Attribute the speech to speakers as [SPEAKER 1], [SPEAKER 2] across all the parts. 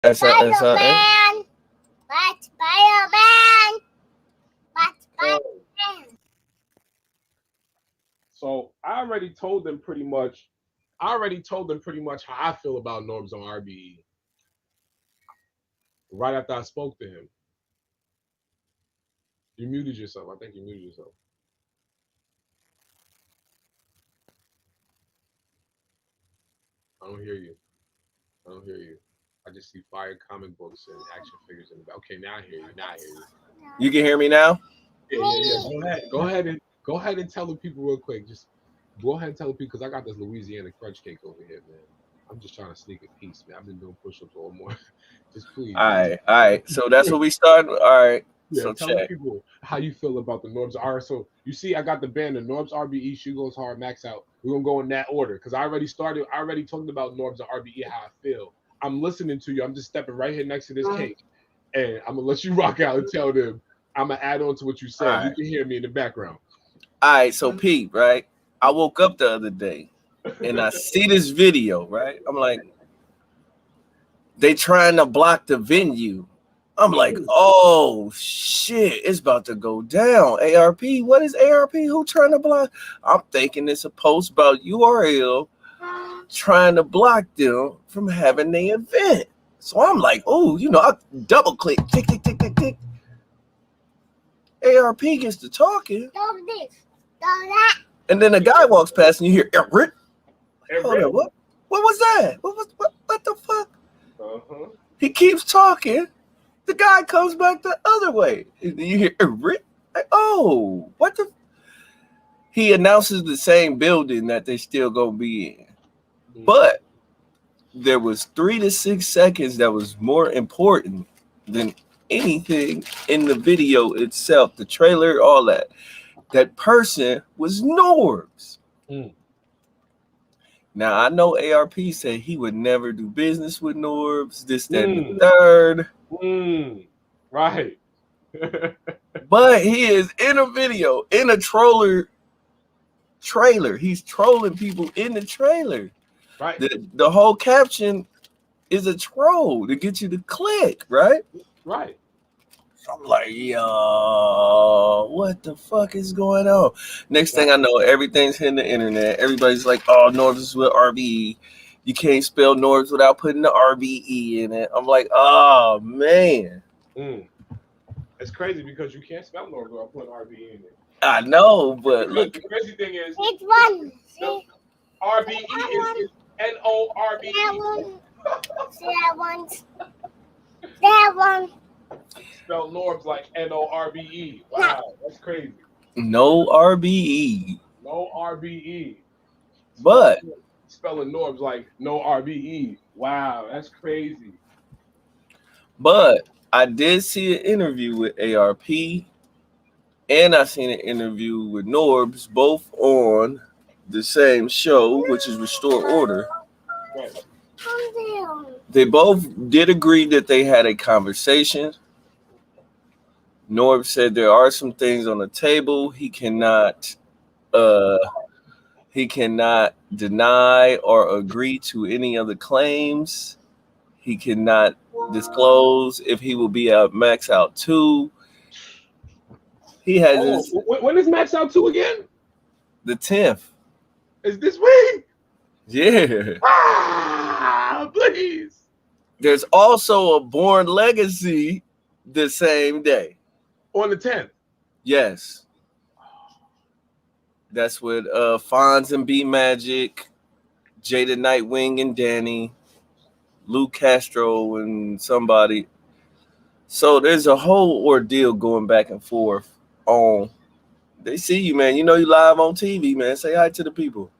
[SPEAKER 1] Spider-Man. But Spider-Man. But Spider-Man.
[SPEAKER 2] So I already told them pretty much. I already told them pretty much how I feel about Norbes on RBE right after I spoke to him. You muted yourself. I think you muted yourself. I don't hear you. I don't hear you. I just see fire comic books and action figures in the back. Okay, now I hear you. Now I hear you.
[SPEAKER 3] You can hear me now?
[SPEAKER 2] Yeah. Go ahead. Go ahead and tell the people real quick. Just go ahead and tell the people because I got this Louisiana crunch cake over here, man. I'm just trying to sneak a piece, man. I've been doing push-ups all morning. Just please.
[SPEAKER 3] All right. So that's what we started. All right.
[SPEAKER 2] Yeah,
[SPEAKER 3] So
[SPEAKER 2] tell the
[SPEAKER 3] check.
[SPEAKER 2] people how you feel about the Norbes. All right, so you see, I got the band, the Norbes RBE, She Goes Hard, Max Out. We're gonna go in that order because I already started. I already talked about Norbes and RBE, how I feel. I'm listening to you. I'm just stepping right here next to this cake, and I'm gonna let you rock out and tell them. I'm gonna add on to what you
[SPEAKER 3] All
[SPEAKER 2] said. You
[SPEAKER 3] right.
[SPEAKER 2] can hear me in the background.
[SPEAKER 3] All right. So Pete, right? I woke up the other day and I see this video, right? I'm like, they trying to block the venue. I'm like, oh shit, it's about to go down. ARP, what is ARP? Who trying to block? I'm thinking it's a post about URL trying to block them from having the event. So I'm like, oh, I double click, tick, tick, tick, tick, tick. ARP gets to talking.
[SPEAKER 1] Stop this. Stop that.
[SPEAKER 3] And then a guy walks past and you hear, Everett. Hold
[SPEAKER 2] Everett.
[SPEAKER 3] on, what was that? What the fuck?
[SPEAKER 2] Uh-huh.
[SPEAKER 3] He keeps talking. The guy comes back the other way. And you hear Everett. Like, oh, what the? He announces the same building that they still gonna be in. But there was 3 to 6 seconds that was more important than anything in the video itself, the trailer, all that. That person was Norbes.
[SPEAKER 2] Mm.
[SPEAKER 3] Now I know ARP said he would never do business with Norbes, this, that, and the third.
[SPEAKER 2] Right.
[SPEAKER 3] But he is in a video, in a trailer. He's trolling people in the trailer.
[SPEAKER 2] Right.
[SPEAKER 3] The whole caption is a troll to get you to click, right?
[SPEAKER 2] Right.
[SPEAKER 3] So I'm like, yo, what the fuck is going on? Next thing I know, everything's hitting the internet. Everybody's like, oh, Norbes is with RBE. You can't spell Norbes without putting the RBE in it. I'm like, oh, man.
[SPEAKER 2] It's crazy because you can't spell Norbes without putting RBE in it.
[SPEAKER 3] I know, but look.
[SPEAKER 2] The crazy thing is,
[SPEAKER 1] Which one?
[SPEAKER 2] RBE is N-O-R-B-E.
[SPEAKER 1] That one. That one.
[SPEAKER 2] Spell Norbes like N-O-R-B-E. Wow, that's crazy.
[SPEAKER 3] No RBE.
[SPEAKER 2] No RBE.
[SPEAKER 3] But
[SPEAKER 2] spelling Norbes like no RBE. Wow, that's crazy.
[SPEAKER 3] But I did see an interview with ARP, and I seen an interview with Norbes, both on the same show, which is Restore Order.
[SPEAKER 2] Right.
[SPEAKER 3] They both did agree that they had a conversation. Norbes said there are some things on the table. He cannot deny or agree to any of the claims. He cannot disclose if he will be at Max Out 2. He has
[SPEAKER 2] when is Max Out 2 again?
[SPEAKER 3] The 10th.
[SPEAKER 2] Is this week?
[SPEAKER 3] Yeah.
[SPEAKER 2] Please.
[SPEAKER 3] There's also a Born Legacy the same day.
[SPEAKER 2] On the 10th?
[SPEAKER 3] Yes. That's with Fonz and B Magic, Jada Nightwing and Danny, Luke Castro and somebody. So there's a whole ordeal going back and forth on. They see you, man. You know you live on TV, man. Say hi to the people.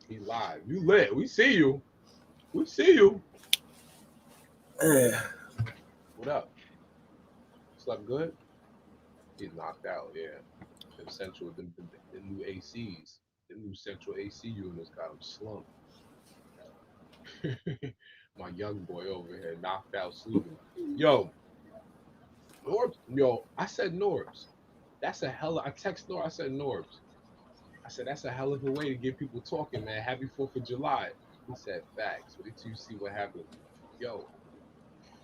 [SPEAKER 2] He live. You lit. We see you. We see you. What up? Slept good? He's knocked out, yeah. The central, the new ACs, the new central AC units got him slumped. My young boy over here knocked out sleeping. Yo, Norbes, I said Norbes. That's a hell of, I text Norbes, I said Norbes. I said, that's a hell of a way to get people talking, man. Happy 4th of July. He said, facts. Wait till you see what happened. Yo,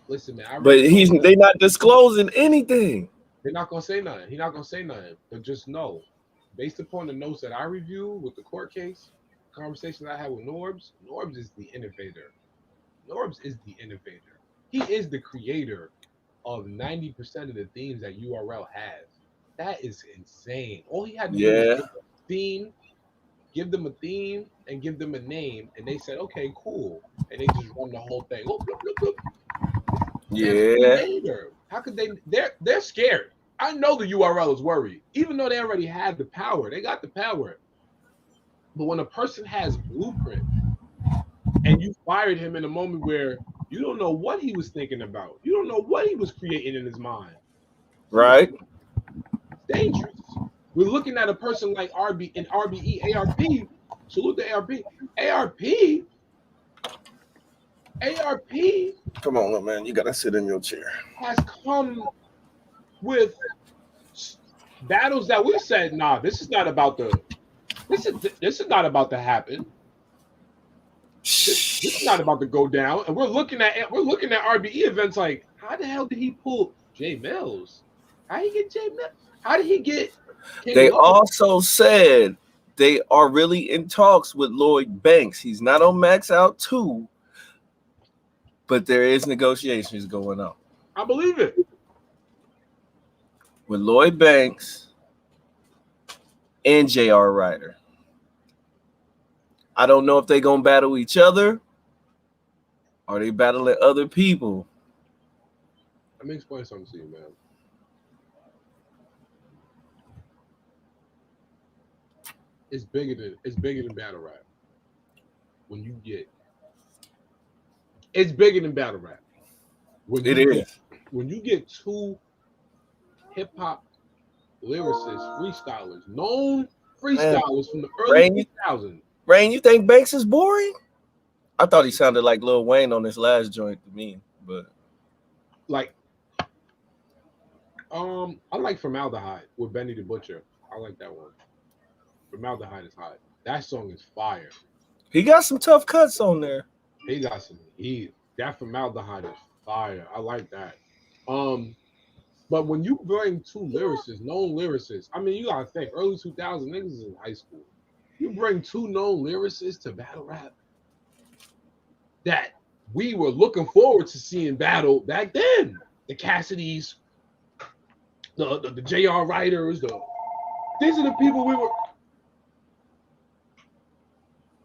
[SPEAKER 2] Listen, man.
[SPEAKER 3] But they not disclosing anything.
[SPEAKER 2] They're not gonna say nothing. He's not gonna say nothing. But just know, based upon the notes that I reviewed with the court case, conversation I had with Norbes, Norbes is the innovator. Norbes is the innovator. He is the creator of 90% of the themes that URL has. That is insane. All he had to do was give them a theme, and give them a name, and they said, okay, cool. And they just run the whole thing. Look, look, look, look.
[SPEAKER 3] Yeah.
[SPEAKER 2] How could they? They're scared. I know the URL is worried, even though they already had the power. They got the power. But when a person has blueprint, and you fired him in a moment where you don't know what he was thinking about, you don't know what he was creating in his mind.
[SPEAKER 3] Right.
[SPEAKER 2] It's dangerous. We're looking at a person like RBE, ARP. Salute the ARP. ARP.
[SPEAKER 3] Come on, little man. You gotta sit in your chair.
[SPEAKER 2] Has come with battles that we said, nah, this is not about to happen. This is not about to go down. And we're looking at RBE events like, how the hell did he pull Jay Mills? How did he get Jay Mills? How did he get King
[SPEAKER 3] They
[SPEAKER 2] Lowe?
[SPEAKER 3] also said they are really in talks with Lloyd Banks. He's not on Max Out 2, but there is negotiations going on.
[SPEAKER 2] I believe it.
[SPEAKER 3] With Lloyd Banks and J.R. Ryder. I don't know if they're going to battle each other or they battling other people.
[SPEAKER 2] Let me explain something to you, man. It's bigger than battle rap. It's bigger than battle rap. When you get two hip hop lyricists, freestylers, known freestylers from the early 2000s.
[SPEAKER 3] Rain, you think Banks is boring? I thought he sounded like Lil Wayne on this last joint to me, but
[SPEAKER 2] like, I like Formaldehyde with Benny the Butcher. I like that one. Formaldehyde is hot. That song is fire.
[SPEAKER 3] He got some tough cuts on there.
[SPEAKER 2] He got some heat. That Formaldehyde is fire. I like that. But when you bring two lyricists, known lyricists, I mean, you gotta think early 2000s niggas is in high school. You bring two known lyricists to battle rap that we were looking forward to seeing battle back then. The Cassidys, the J.R. Writers, these are the people we were.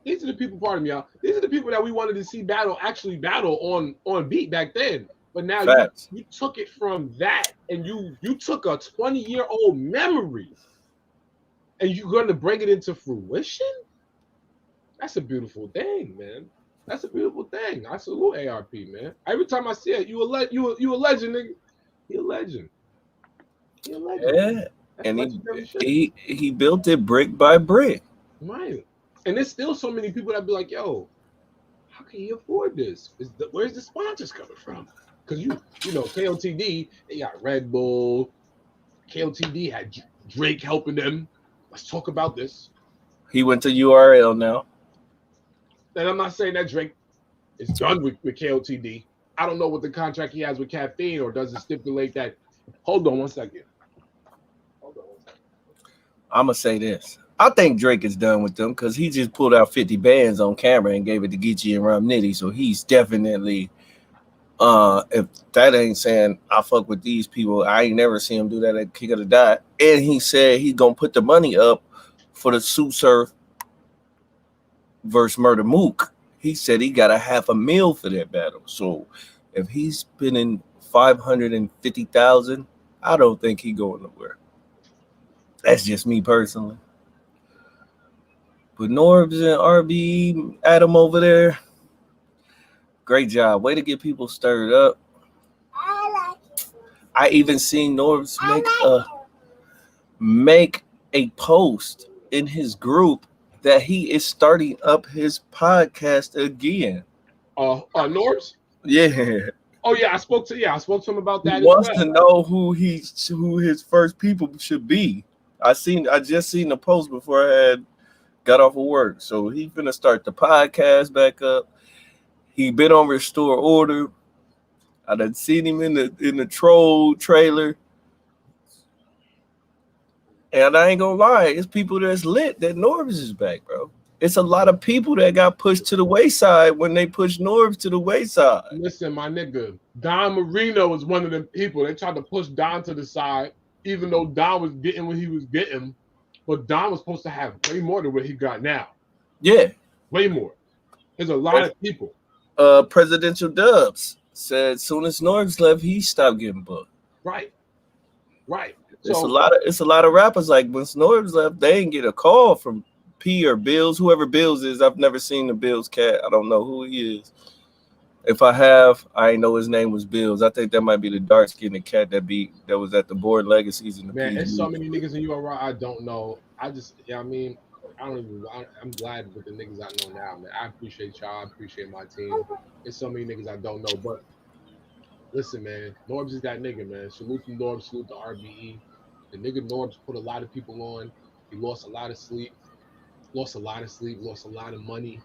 [SPEAKER 2] These are the people, pardon me, y'all. These are the people that we wanted to see actually battle on beat back then. But now you took it from that, and you took a 20-year-old memory, and you're going to bring it into fruition? That's a beautiful thing, man. That's a beautiful thing. I salute ARP, man. Every time I see it, you a legend, nigga. You're a legend. You're a legend.
[SPEAKER 3] Yeah, and he built it brick by brick.
[SPEAKER 2] Right. And there's still so many people that be like, yo, how can you afford this? Where's the sponsors coming from? Because you know, KOTD, they got Red Bull. KOTD had Drake helping them. Let's talk about this.
[SPEAKER 3] He went to URL now.
[SPEAKER 2] And I'm not saying that Drake is done with KOTD. I don't know what the contract he has with Caffeine, or does it stipulate that. Hold on one second.
[SPEAKER 3] I'm going to say this. I think Drake is done with them because he just pulled out 50 bands on camera and gave it to Geechee and Rum Nitty. So he's definitely, if that ain't saying I fuck with these people, I ain't never seen him do that at King of the Dot. And he said he's going to put the money up for the Sue Surf versus Murder Mook. He said he got $500,000 for that battle. So if he's spending $550,000, I don't think he going nowhere. That's just me personally. But Norbes and RBE, Adam over there, great job. Way to get people stirred up. I even seen Norbes make a post in his group that he is starting up his podcast again.
[SPEAKER 2] Norbes?
[SPEAKER 3] Yeah.
[SPEAKER 2] Oh yeah, I spoke to him about that.
[SPEAKER 3] He wants to know who his first people should be. I just seen the post before I had got off of work. So he's gonna start the podcast back up. He been on Restore Order. I done seen him in the troll trailer. And I ain't gonna lie, it's people that's lit that Norbes is back, bro. It's a lot of people that got pushed to the wayside when they pushed Norbes to the wayside.
[SPEAKER 2] Listen, my nigga, Don Marino was one of them people. They tried to push Don to the side, even though Don was getting what he was getting. But Don was supposed to have way more than what he got now.
[SPEAKER 3] Yeah.
[SPEAKER 2] Way more. There's a lot of people.
[SPEAKER 3] Presidential Dubs said as soon as Norbes left, he stopped getting booked.
[SPEAKER 2] Right. Right.
[SPEAKER 3] It's a lot of rappers like when Norbes left, they didn't get a call from P or Bills, whoever Bills is. I've never seen the Bills cat. I don't know who he is. If I have, I ain't know his name was Bills. I think that might be the dark skinned cat that was at the Board Legacies in the
[SPEAKER 2] man.
[SPEAKER 3] PG.
[SPEAKER 2] There's so many niggas in URL I don't know. I just, yeah, I mean, I'm glad with the niggas I know now, man. I appreciate y'all. I appreciate my team. There's so many niggas I don't know, but listen, man, Norbes is that nigga, man. Salute to Norbes, salute to RBE. The nigga Norbes put a lot of people on. He lost a lot of sleep, lost a lot of money.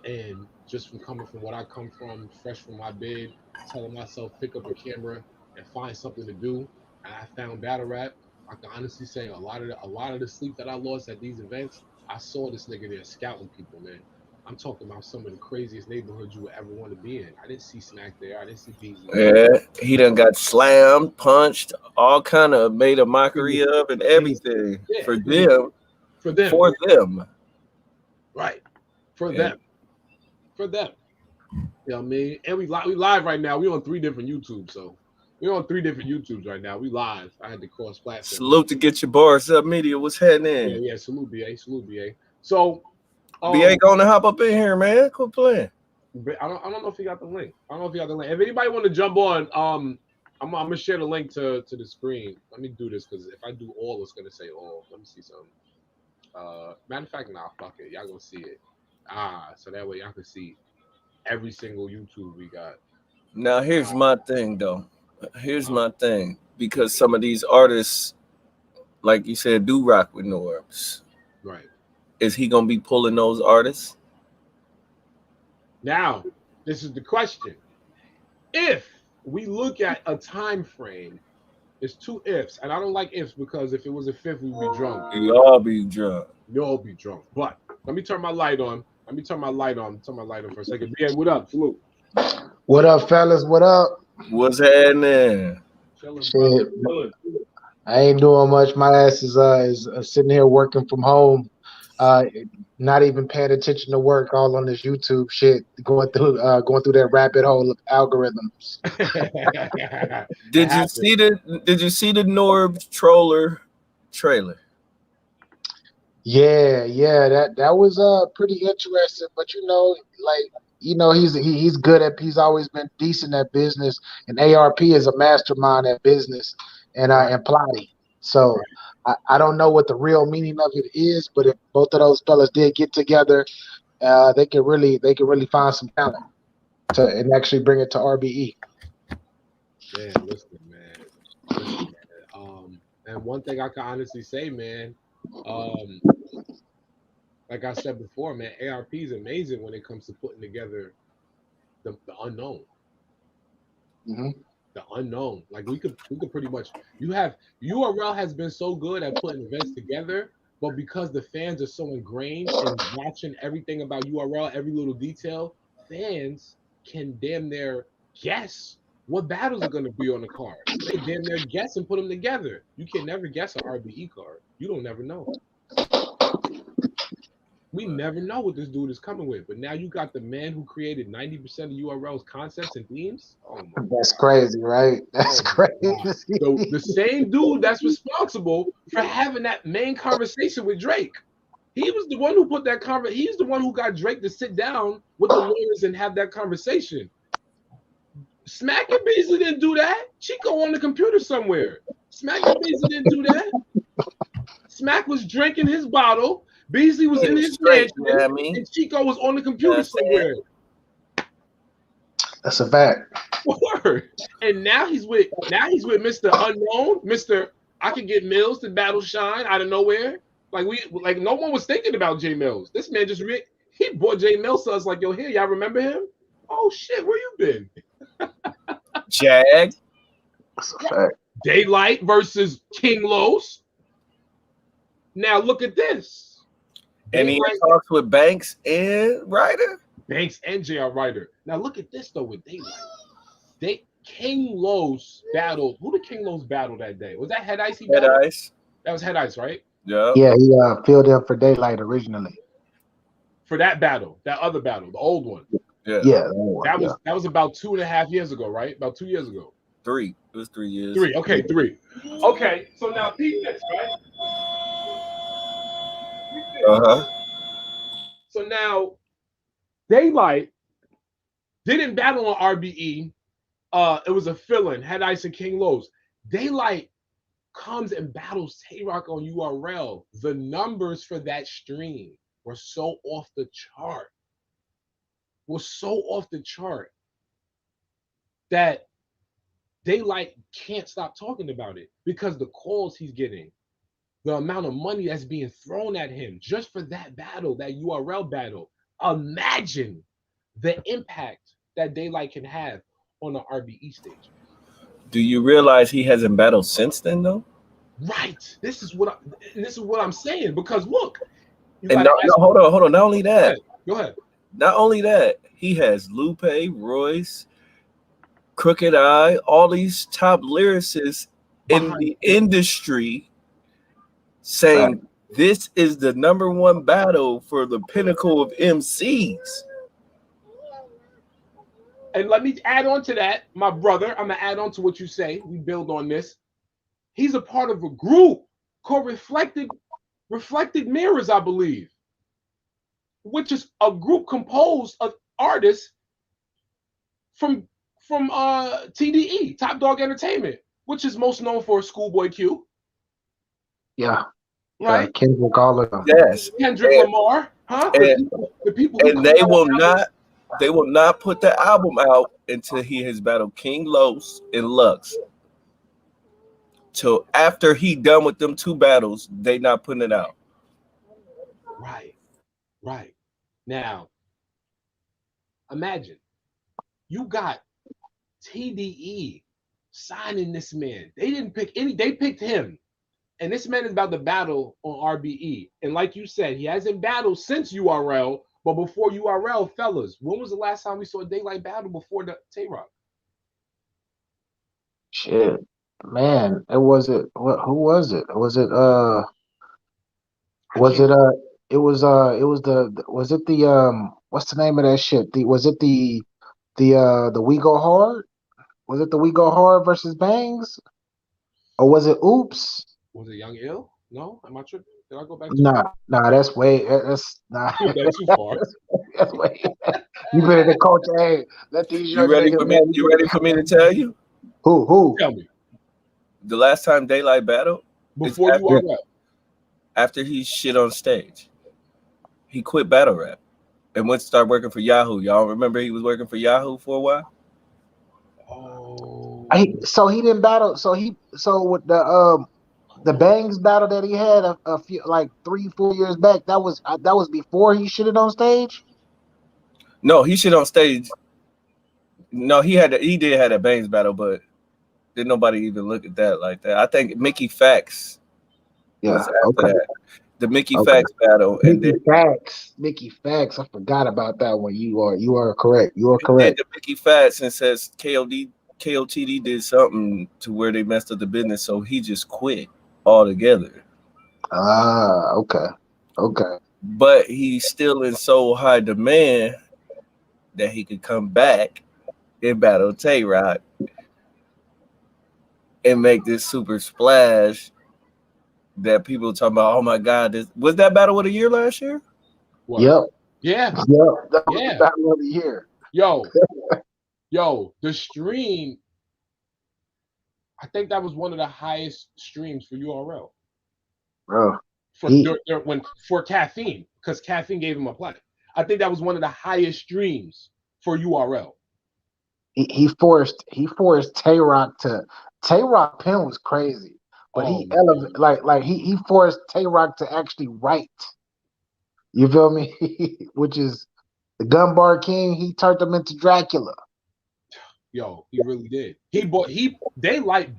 [SPEAKER 2] And just from coming from what I come from, fresh from my bed, telling myself, pick up a camera and find something to do. And I found battle rap. I can honestly say a lot of the sleep that I lost at these events, I saw this nigga there scouting people, man. I'm talking about some of the craziest neighborhoods you would ever want to be in. I didn't see Smack there. I didn't see Beasley.
[SPEAKER 3] Yeah, he done got slammed, punched, all kind of made a mockery of and everything for them.
[SPEAKER 2] Right. For them. You know what I mean? And we live right now. We on 3 different YouTubes, so we're on 3 different YouTubes right now. We live. I had to cross platform.
[SPEAKER 3] Salute to Get Your Bars Up Media. What's happening?
[SPEAKER 2] Yeah. Salute, BA. Salute, BA. So
[SPEAKER 3] BA gonna hop up in here, man. Quit playing.
[SPEAKER 2] I don't know if he got the link. If anybody want to jump on, I'm gonna share the link to the screen. Let me do this because if I do all, it's gonna say all. Let me see something. Matter of fact, nah, fuck it. Y'all gonna see it. So that way y'all can see every single YouTube we got.
[SPEAKER 3] Now here's my thing though. Here's my thing. Because some of these artists, like you said, do rock with Norbes.
[SPEAKER 2] Right.
[SPEAKER 3] Is he gonna be pulling those artists?
[SPEAKER 2] Now, this is the question. If we look at a time frame, it's 2 ifs, and I don't like ifs because if it was a fifth, we'd be drunk.
[SPEAKER 3] We all be drunk.
[SPEAKER 2] You'll be drunk. But let me turn my light on. Turn my light on for a second. BA, what up? Salute.
[SPEAKER 4] What up, fellas? What up?
[SPEAKER 3] What's happening?
[SPEAKER 4] Shit. I ain't doing much. My ass is sitting here working from home, not even paying attention to work, all on this YouTube shit, going through that rabbit hole of algorithms.
[SPEAKER 3] Did you see the Norbes troller trailer?
[SPEAKER 4] Yeah, that was pretty interesting. But he's good at. He's always been decent at business, and ARP is a mastermind at business and plotting. So I don't know what the real meaning of it is, but if both of those fellas did get together, they could really find some talent and actually bring it to RBE.
[SPEAKER 2] Man, listen, man. And one thing I can honestly say, man, like I said before, man, ARP is amazing when it comes to putting together the unknown.
[SPEAKER 4] Mm-hmm.
[SPEAKER 2] The unknown. Like we could pretty much. URL has been so good at putting events together, but because the fans are so ingrained in watching everything about URL, every little detail, fans can damn near guess what battles are going to be on the card. They damn near guess and put them together. You can never guess an RBE card. You don't never know. We never know what this dude is coming with. But now you got the man who created 90% of URL's concepts and themes. Oh my
[SPEAKER 4] That's crazy, right? That's crazy.
[SPEAKER 2] So the same dude that's responsible for having that main conversation with Drake. He was the one who put that he's the one who got Drake to sit down with the lawyers and have that conversation. Smack and Beasley didn't do that. Chico on the computer somewhere. Smack and Beasley didn't do that. Smack was drinking his bottle. Beasley was in his mansion, and Chico was on the computer somewhere.
[SPEAKER 4] That's a fact.
[SPEAKER 2] Word. And now he's with Mr. Unknown, Mr. I could get Mills to battle Shine out of nowhere. Like no one was thinking about J Mills. This man he brought J Mills to us like, yo, here, y'all remember him? Oh shit, where you been?
[SPEAKER 3] Jag.
[SPEAKER 4] That's a fact.
[SPEAKER 2] Daylight versus King Los. Now look at this.
[SPEAKER 3] And he
[SPEAKER 2] Daylight,
[SPEAKER 3] talks with Banks and Ryder.
[SPEAKER 2] Banks, and J.R. Ryder. Now look at this though with Daylight. King Los battled. Who did King Los battle that day? Was that Head Ice?
[SPEAKER 3] Head Ice.
[SPEAKER 2] That was Head Ice, right?
[SPEAKER 3] Yeah.
[SPEAKER 4] Yeah, he filled in for Daylight originally.
[SPEAKER 2] For that battle, that other battle, the old one.
[SPEAKER 3] Yeah.
[SPEAKER 2] That was about 2.5 years ago, right? About 2 years ago.
[SPEAKER 3] 3. It was 3 years.
[SPEAKER 2] 3. Okay, 3. Okay, so now peep this, right? So now Daylight didn't battle on RBE. It was a fill-in, Head Ice and King Los. Daylight comes and battles Tay-Rock on URL. The numbers for that stream were so off the chart. That Daylight can't stop talking about it because the calls he's getting, the amount of money that's being thrown at him just for that battle, that URL battle. Imagine the impact that Daylight can have on the RBE stage.
[SPEAKER 3] Do you realize he hasn't battled since then, though?
[SPEAKER 2] Right. This is what I'm saying. Because look,
[SPEAKER 3] hold on. Not only that.
[SPEAKER 2] Go ahead.
[SPEAKER 3] Not only that, he has Lupe, Royce, Crooked Eye, all these top lyricists in the industry saying this is the #1 battle for the pinnacle of MCs.
[SPEAKER 2] And let me add on to that, my brother. I'm gonna add on to what you say. We build on this. He's a part of a group called Reflected Mirrors, I believe, which is a group composed of artists from TDE, Top Dog Entertainment, which is most known for Schoolboy Q.
[SPEAKER 4] Yeah.
[SPEAKER 2] Right.
[SPEAKER 4] Kendrick, all of them.
[SPEAKER 3] Yes.
[SPEAKER 2] Kendrick Lamar, huh? The people
[SPEAKER 3] and they will not put the album out until he has battled King Los and Lux. Till after he done with them 2 battles, they not putting it out.
[SPEAKER 2] Right. Now, imagine you got TDE signing this man. They didn't pick they picked him. And this man is about to battle on RBE. And like you said, he hasn't battled since URL, but before URL, fellas, when was the last time we saw a Daylight battle before the Tay-Rock?
[SPEAKER 4] Shit. Man, who was it? Was it what's the name of that shit? Was it the We Go Hard? Was it the We Go Hard versus Bangs? Or was it Oops?
[SPEAKER 2] Was it Young Ill? No, am I tripping? Did I go back?
[SPEAKER 4] Nah, that's
[SPEAKER 2] That's too far.
[SPEAKER 4] That's way. You better than coach. Hey, let these
[SPEAKER 3] You ready for me? You ready for me to tell you?
[SPEAKER 4] Who?
[SPEAKER 2] Tell me.
[SPEAKER 3] The last time Daylight battled
[SPEAKER 2] before URL.
[SPEAKER 3] After he shit on stage, he quit battle rap and went to start working for Yahoo. Y'all remember he was working for Yahoo for a while?
[SPEAKER 2] Oh.
[SPEAKER 4] So he didn't battle. So with the Bangs battle that he had a few, like 3-4 years back, that was before he shitted on stage.
[SPEAKER 3] No, he shit on stage. No, he did have a Bangs battle, but didn't nobody even look at that like that. I think Mickey Fax.
[SPEAKER 4] Yeah,
[SPEAKER 3] okay. That. The Mickey Fax battle.
[SPEAKER 4] Mickey Fax. I forgot about that one. You are correct. You are correct.
[SPEAKER 3] The Mickey Fax and says KOTD did something to where they messed up the business, so he just quit altogether.
[SPEAKER 4] Okay.
[SPEAKER 3] But he's still in so high demand that he could come back and battle Tay-Rock and make this super splash that people talking about. Oh my God, was that battle of the year last year?
[SPEAKER 2] What?
[SPEAKER 4] Yep.
[SPEAKER 2] Yeah.
[SPEAKER 4] That was the battle of the year.
[SPEAKER 2] Yo, the stream. I think that was one of the highest streams for URL.
[SPEAKER 4] Bro.
[SPEAKER 2] For Caffeine, because Caffeine gave him a play. I think that was one of the highest streams for URL.
[SPEAKER 4] He forced Tay-Rock to. Tay-Rock pen was crazy, but he elevated he forced Tay-Rock to actually write. You feel me? Which is the Gun Bar King. He turned him into Dracula.
[SPEAKER 2] Yo, he really did. Daylight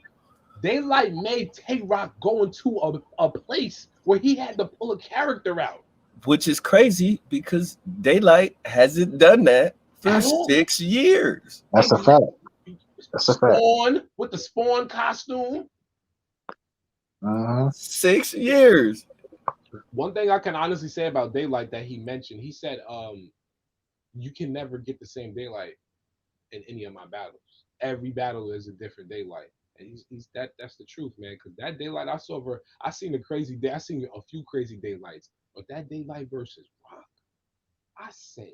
[SPEAKER 2] made Tay Rock go into a place where he had to pull a character out.
[SPEAKER 3] Which is crazy because Daylight hasn't done that for
[SPEAKER 2] At all.
[SPEAKER 3] 6 years.
[SPEAKER 4] That's a fact. That's a fact.
[SPEAKER 2] Spawn with the Spawn costume.
[SPEAKER 3] 6 years.
[SPEAKER 2] One thing I can honestly say about Daylight that he mentioned, he said, you can never get the same Daylight in any of my battles. Every battle is a different Daylight. And that's the truth, man. Because that Daylight I seen a crazy day. I seen a few crazy Daylights, but that Daylight versus Rock, I said,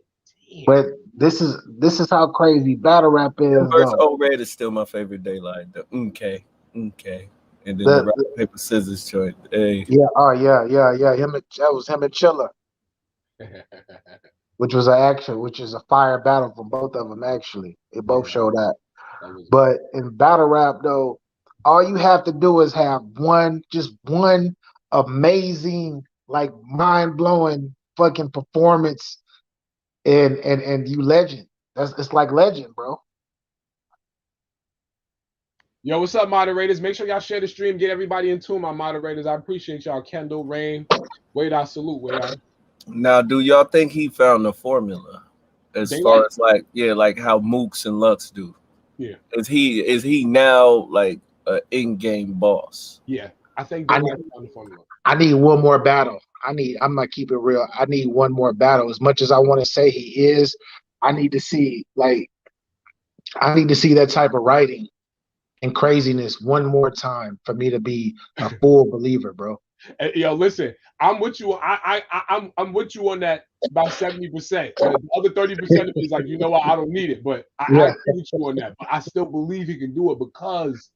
[SPEAKER 2] damn.
[SPEAKER 4] But this is how crazy battle rap is,
[SPEAKER 3] Verse
[SPEAKER 4] though.
[SPEAKER 3] O Red is still my favorite Daylight. The okay. And then the rock, paper, scissors joint. Hey.
[SPEAKER 4] Yeah, that was him and Chilla, which was a fire battle from both of them, actually. They both showed that. But in battle rap, though, all you have to do is have one amazing, like mind-blowing fucking performance, and you legend. It's like legend, bro.
[SPEAKER 2] Yo, what's up, moderators? Make sure y'all share the stream. Get everybody in tune, my moderators. I appreciate y'all. Kendall, Rain, Wade, I salute. Wade.
[SPEAKER 3] Now, do y'all think he found the formula as far as like how Mooks and Lux do?
[SPEAKER 2] Yeah.
[SPEAKER 3] Is he now like an in-game boss?
[SPEAKER 2] Yeah, I think they found the formula.
[SPEAKER 4] I need one more battle. I'm gonna keep it real. I need one more battle. As much as I want to say he is, I need to see that type of writing and craziness one more time for me to be a full believer, bro.
[SPEAKER 2] Hey, yo, listen, I'm with you. I'm with you on that about 70%. The other 30% is like, you know what, I don't need it, but I agree with you on that. But I still believe he can do it because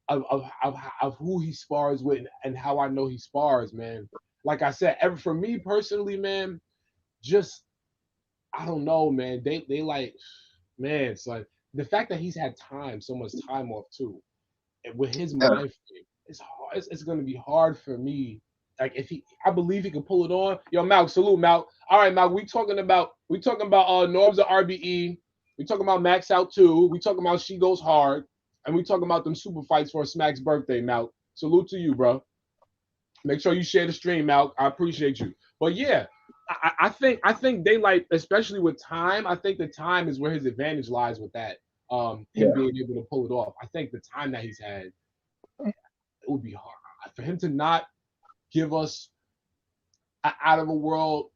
[SPEAKER 2] of who he spars with and how I know he spars, man. Like I said, for me personally, man, just I don't know, man. They like, man, it's like the fact that he's had so much time off too, and with his mind frame, it's hard. It's gonna be hard for me. Like I believe he can pull it on. Yo, Malk, salute, Malk. All right, Malk, we talking about Norbes of RBE. We talking about Max Out 2. We talking about She Goes Hard, and we talking about them super fights for Smack's birthday, Malk. Salute to you, bro. Make sure you share the stream, Malk. I appreciate you. But yeah, I think Daylight, especially with time, I think the time is where his advantage lies with that. Him being able to pull it off. I think the time that he's had, it would be hard for him to not give us out of a world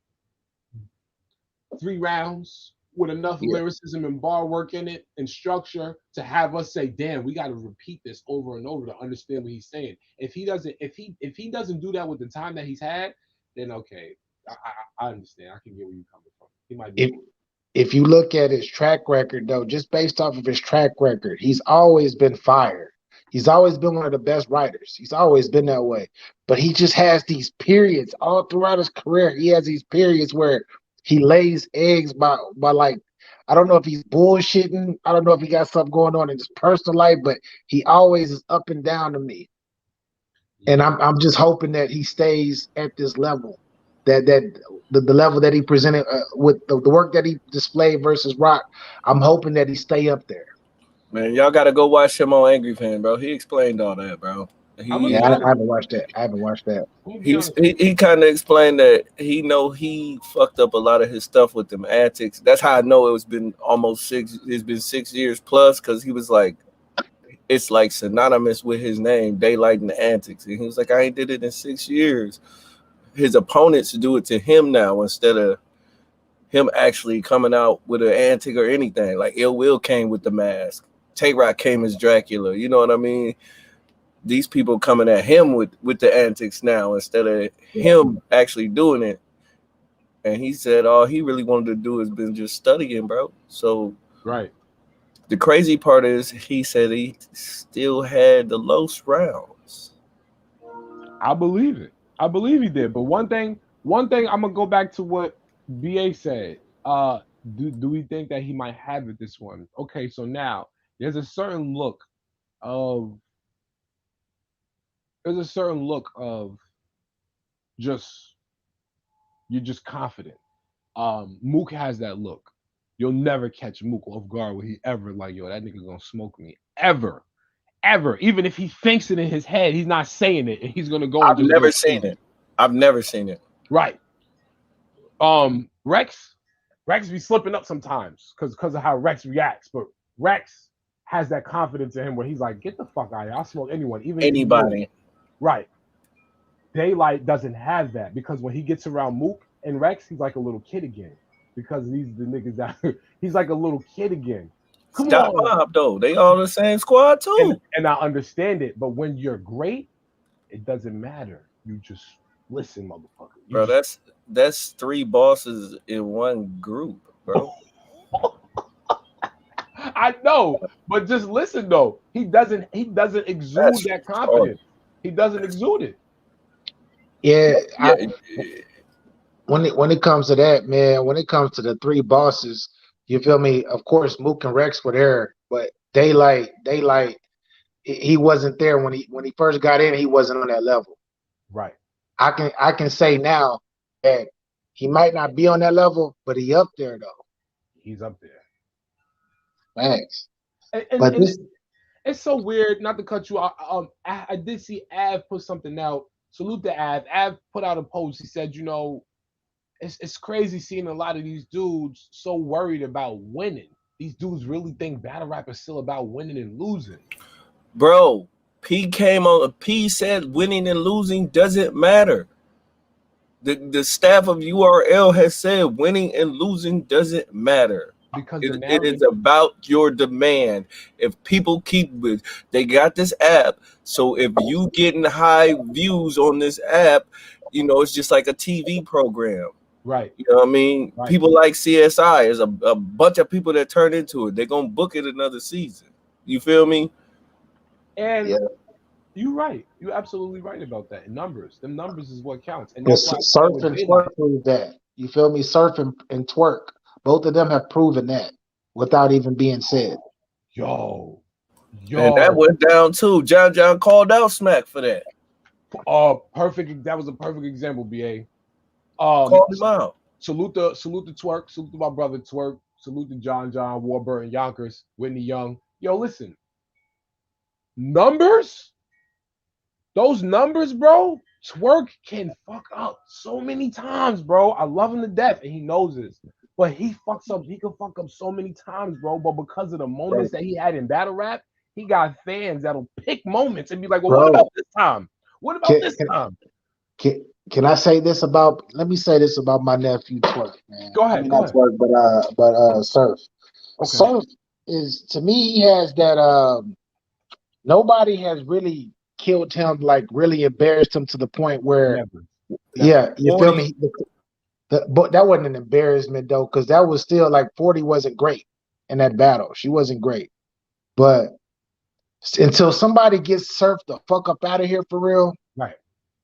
[SPEAKER 2] 3 rounds with enough lyricism and bar work in it and structure to have us say, damn, we got to repeat this over and over to understand what he's saying. If he doesn't do that with the time that he's had, then okay, I understand. I can get where you're coming from. He might be.
[SPEAKER 4] If you look at his track record, though, just based off of his track record, he's always been fired. He's always been one of the best writers. He's always been that way. But he just has these periods all throughout his career. He has these periods where he lays eggs by like, I don't know if he's bullshitting. I don't know if he got something going on in his personal life, but he always is up and down to me. And I'm just hoping that he stays at this level, that the level that he presented with the work that he displayed versus Rock. I'm hoping that he stay up there.
[SPEAKER 3] Man, y'all got to go watch him on Angry Fan, bro. He explained all that, bro.
[SPEAKER 4] I haven't watched that.
[SPEAKER 3] He kind of explained that he fucked up a lot of his stuff with them antics. That's how I know it's been 6 years plus, because he was like, it's like synonymous with his name, Daylight and the Antics. And he was like, I ain't did it in 6 years. His opponents do it to him now instead of him actually coming out with an antic or anything. Like Ill Will came with the mask. Tay Rock came as Dracula. You know what I mean? These people coming at him with the antics now instead of him actually doing it. And he said all he really wanted to do has been just studying, bro. So the crazy part is he said he still had the lowest rounds.
[SPEAKER 2] I believe it. I believe he did. But one thing I'm gonna go back to what BA said. Do we think that he might have it this one? Okay, so now there's a certain look of just you're just confident. Mook has that look. You'll never catch Mook off guard where he ever like, yo, that nigga gonna smoke me. Ever. Ever. Even if he thinks it in his head, he's not saying it, and he's gonna go and
[SPEAKER 3] I've
[SPEAKER 2] just
[SPEAKER 3] never
[SPEAKER 2] go
[SPEAKER 3] seen
[SPEAKER 2] crazy.
[SPEAKER 3] it. I've never seen it.
[SPEAKER 2] Right. Rex be slipping up sometimes because of how Rex reacts, but Rex has that confidence in him where he's like, get the fuck out of here. I'll smoke anyone, even if you know
[SPEAKER 3] Anybody.
[SPEAKER 2] me. Right. Daylight doesn't have that because when he gets around Mook and Rex, he's like a little kid again. Because these are the niggas that he's like a little kid again. Come
[SPEAKER 3] Stop
[SPEAKER 2] on.
[SPEAKER 3] Bob though. They all the same squad too.
[SPEAKER 2] And I understand it, but when you're great, it doesn't matter. You just listen, motherfucker.
[SPEAKER 3] Bro, that's 3 bosses in one group, bro.
[SPEAKER 2] I know, but just listen though. He doesn't exude
[SPEAKER 3] That's
[SPEAKER 2] that confidence. He doesn't exude it.
[SPEAKER 4] Yeah,
[SPEAKER 3] Yeah.
[SPEAKER 4] when it comes to that, man, when it comes to the 3 bosses, you feel me? Of course, Mook and Rex were there, but Daylight, he wasn't there when he first got in. He wasn't on that level.
[SPEAKER 2] Right.
[SPEAKER 4] I can say now that he might not be on that level, but he up there though.
[SPEAKER 2] He's up there.
[SPEAKER 4] Thanks.
[SPEAKER 2] And it's so weird. Not to cut you off. I did see Av put something out. Salute to Av. Av put out a post. He said, you know, it's crazy seeing a lot of these dudes so worried about winning. These dudes really think battle rap is still about winning and losing.
[SPEAKER 3] Bro, P said winning and losing doesn't matter. The staff of URL has said winning and losing doesn't matter.
[SPEAKER 2] Because
[SPEAKER 3] it is about your demand. If people they got this app, so if you getting high views on this app, you know, it's just like a TV program.
[SPEAKER 2] Right.
[SPEAKER 3] You know what I mean?
[SPEAKER 2] Right.
[SPEAKER 3] People like CSI. There's a bunch of people that turn into it. They're going to book it another season. You feel me?
[SPEAKER 2] And you're right. You're absolutely right about that. Numbers. Them numbers is what counts. And
[SPEAKER 4] Yes,
[SPEAKER 2] that's
[SPEAKER 4] Surf and Twerk prove that. You feel me? Surf and Twerk. Both of them have proven that without even being said.
[SPEAKER 2] Yo.
[SPEAKER 3] And that went down too. John called out Smack for that.
[SPEAKER 2] Perfect. That was a perfect example, BA.
[SPEAKER 3] Called him out.
[SPEAKER 2] Salute to Twerk. Salute to my brother Twerk. Salute to John, Warburton, Yonkers, Whitney Young. Yo, listen. Numbers? Those numbers, bro. Twerk can fuck up so many times, bro. I love him to death, and he knows this. But he fucks up. He can fuck up so many times, bro. But because of the moments that he had in battle rap, he got fans that'll pick moments and be like, "Well, what about this time? What about this time?"
[SPEAKER 4] Can I say this about? Let me say this about my nephew Twerk, man.
[SPEAKER 2] Go ahead.
[SPEAKER 4] I mean, not Twerk, but Surf. Okay. Surf is, to me, he has that. Nobody has really killed him, like really embarrassed him to the point where, Never. Yeah, you feel me? But that wasn't an embarrassment though, because that was still like 40 wasn't great in that battle. She wasn't great, but until somebody gets Surf the fuck up out of here for real,
[SPEAKER 2] right?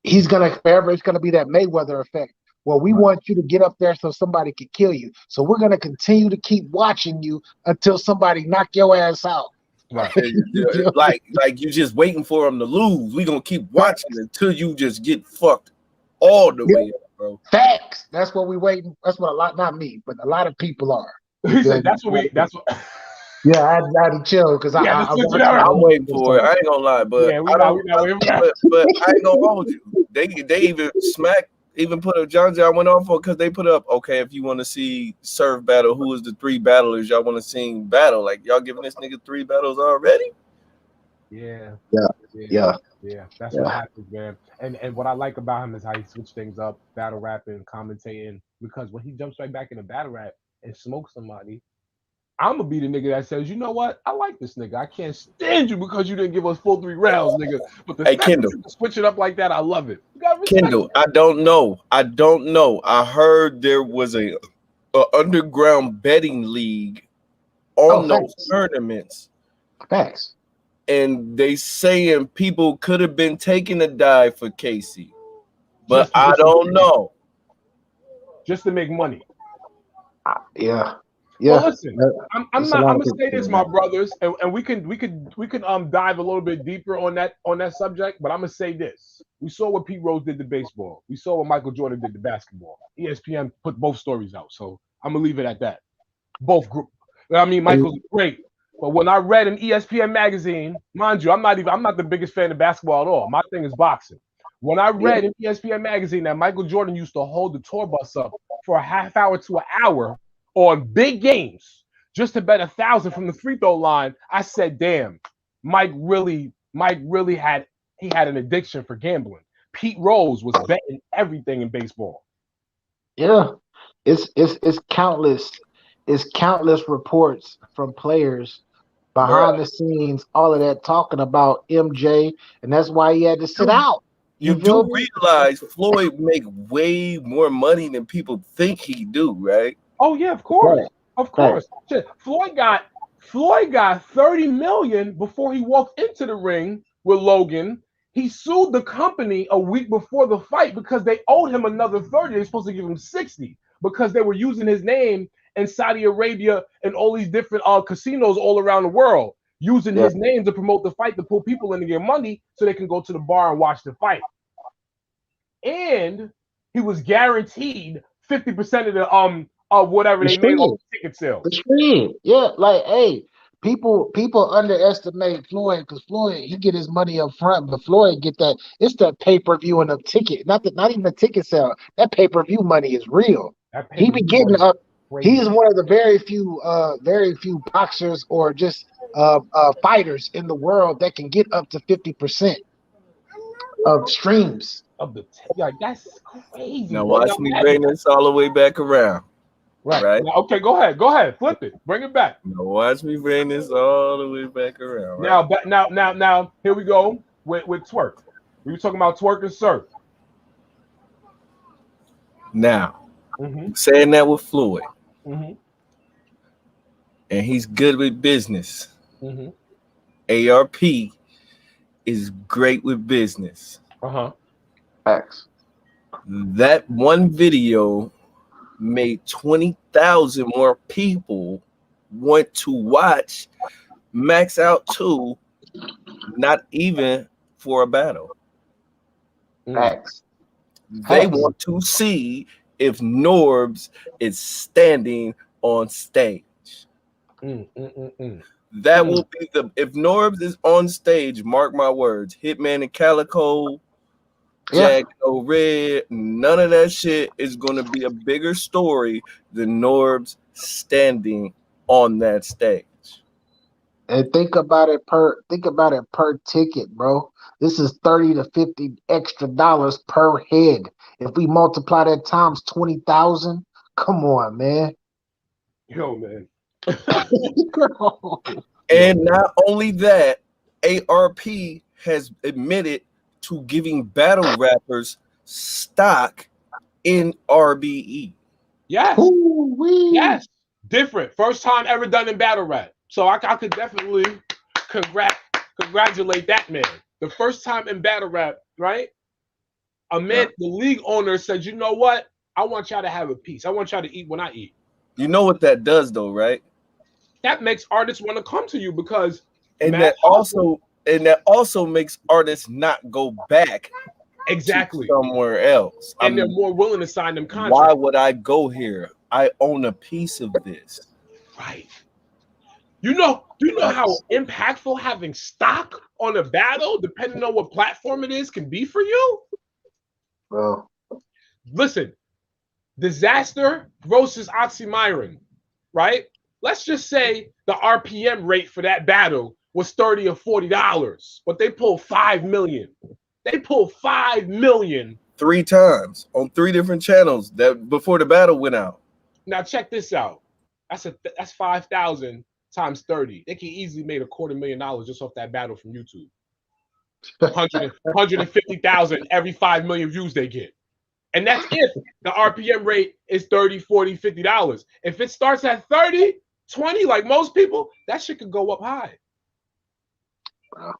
[SPEAKER 4] He's gonna forever. It's gonna be that Mayweather effect. Well, we want you to get up there so somebody can kill you. So we're gonna continue to keep watching you until somebody knock your ass out.
[SPEAKER 3] Right. like you just waiting for him to lose. We gonna keep watching until you just get fucked all the way up, bro.
[SPEAKER 4] Facts. That's what we waiting. That's what not me, but a lot of people are.
[SPEAKER 2] That's what.
[SPEAKER 4] Yeah, I had to chill because
[SPEAKER 3] I'm waiting for it. I ain't gonna lie, but but I ain't gonna hold you. They even Smack even put up John went on for because they put up, okay, if you want to see Surf battle, who is the 3 battlers y'all want to see battle? Like, y'all giving this nigga 3 battles already?
[SPEAKER 2] Yeah. That's
[SPEAKER 4] what
[SPEAKER 2] happens, man. And what I like about him is how he switched things up, battle rapping, commentating. Because when he jumps right back into battle rap and smokes somebody, I'm gonna be the nigga that says, you know what? I like this nigga. I can't stand you because you didn't give us full 3 rounds, nigga. But the fact that you switch it up like that, I love it.
[SPEAKER 3] Kendall, I don't know. I heard there was a underground betting league on those tournaments.
[SPEAKER 4] Thanks.
[SPEAKER 3] And they saying people could have been taking a dive for Casey, but I don't know.
[SPEAKER 2] Just to make money.
[SPEAKER 4] Yeah.
[SPEAKER 2] Well, listen, I'm gonna say this, my brothers, and we can dive a little bit deeper on that subject, but I'm gonna say this. We saw what Pete Rose did to baseball. We saw what Michael Jordan did to basketball. ESPN put both stories out, so I'm gonna leave it at that. Both group. I mean, Michael's great. But when I read in ESPN magazine, mind you, I'm not the biggest fan of basketball at all. My thing is boxing. When I read in ESPN magazine that Michael Jordan used to hold the tour bus up for a half hour to an hour on big games just to bet 1,000 from the free throw line, I said, damn, Mike really had an addiction for gambling. Pete Rose was betting everything in baseball.
[SPEAKER 4] Yeah, it's countless. It's countless reports from players behind the scenes, all of that talking about MJ, and that's why he had to sit out.
[SPEAKER 3] You
[SPEAKER 4] feel
[SPEAKER 3] do
[SPEAKER 4] me?
[SPEAKER 3] realize Floyd make way more money than people think he do, right?
[SPEAKER 2] Oh yeah, of course.
[SPEAKER 4] Right.
[SPEAKER 2] Of course. Shit, Floyd got $30 million before he walked into the ring with Logan. He sued the company a week before the fight because they owed him another 30. They're supposed to give him 60 because they were using his name in Saudi Arabia and all these different casinos all around the world, using his name to promote the fight, to pull people in to get money so they can go to the bar and watch the fight. And he was guaranteed 50% of the of whatever they made on the ticket sales.
[SPEAKER 4] The stream. Yeah, like, hey, people underestimate Floyd because Floyd, he get his money up front, but Floyd get that, it's that pay-per-view and the ticket, not even the ticket sale. That pay-per-view money is real. He be getting up. He is one of the very few boxers or just fighters in the world that can get up to 50% of streams.
[SPEAKER 2] Of the like, that's crazy.
[SPEAKER 3] Now watch me bring this all the way back around. Right.
[SPEAKER 2] Now, okay, go ahead, flip it, bring it back.
[SPEAKER 3] Now watch me bring this all the way back around.
[SPEAKER 2] Right? Now, here we go with twerk. We were talking about twerk and surf.
[SPEAKER 3] Now, saying that with Floyd,
[SPEAKER 2] and
[SPEAKER 3] he's good with business. ARP is great with business.
[SPEAKER 4] Facts.
[SPEAKER 3] That one video made 20,000 more people want to watch Max Out 2, not even for a battle.
[SPEAKER 4] Facts.
[SPEAKER 3] They want to see if Norbes is standing on stage. That will be if Norbes is on stage, mark my words, Hitman and Calico, Jack O Red, none of that shit is going to be a bigger story than Norbes standing on that stage.
[SPEAKER 4] And think about it per ticket, bro. This is $30 to $50 extra per head. If we multiply that times 20,000, come on, man.
[SPEAKER 2] Yo, man.
[SPEAKER 3] And not only that, ARP has admitted to giving battle rappers stock in RBE.
[SPEAKER 2] Yes. Yes. Different. First time ever done in battle rap. So I could definitely congratulate that man. The first time in battle rap, right? A man, the league owner said, you know what? I want y'all to have a piece. I want y'all to eat when I eat.
[SPEAKER 3] You know what that does though, right?
[SPEAKER 2] That makes artists want to come to you because
[SPEAKER 3] that also makes artists not go back somewhere else.
[SPEAKER 2] And they're more willing to sign them contracts.
[SPEAKER 3] Why would I go here? I own a piece of this.
[SPEAKER 2] Right. Do you know how impactful having stock on a battle, depending on what platform it is, can be for you?
[SPEAKER 4] Well,
[SPEAKER 2] listen, Disaster versus Oxymiron, right? Let's just say the RPM rate for that battle was $30 or $40, but they pulled $5 million. They pulled $5 million
[SPEAKER 3] 3 times on 3 different channels that before the battle went out.
[SPEAKER 2] Now check this out. That's 5,000 times 30. They can easily make $250,000 just off that battle from YouTube. 150,000 every 5 million views they get. And that's if the RPM rate is $30, $40, $50. If it starts at 30, 20, like most people, that shit could go up high.
[SPEAKER 4] Wow.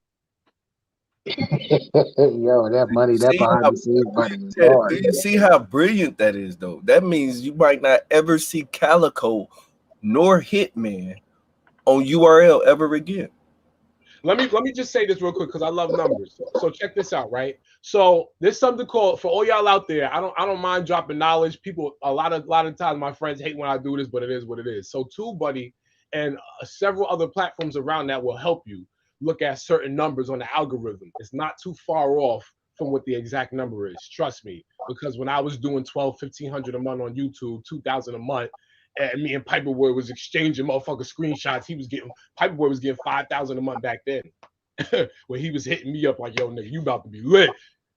[SPEAKER 4] Yo, that money, that behind the scenes money is hard.
[SPEAKER 3] Do you see how brilliant that is, though? That means you might not ever see Calico nor Hitman on URL ever again.
[SPEAKER 2] Let me just say this real quick because I love numbers. So check this out, right? So there's something called, for all y'all out there. I don't mind dropping knowledge. People a lot of times my friends hate when I do this, but it is what it is. So TubeBuddy and several other platforms around that will help you look at certain numbers on the algorithm. It's not too far off from what the exact number is. Trust me, because when I was doing 1,200, 1,500 a month on YouTube, 2,000 a month. And me and Piperboy was exchanging motherfucker screenshots. Piperboy was getting 5,000 a month back then. When he was hitting me up like, yo, nigga, you about to be lit.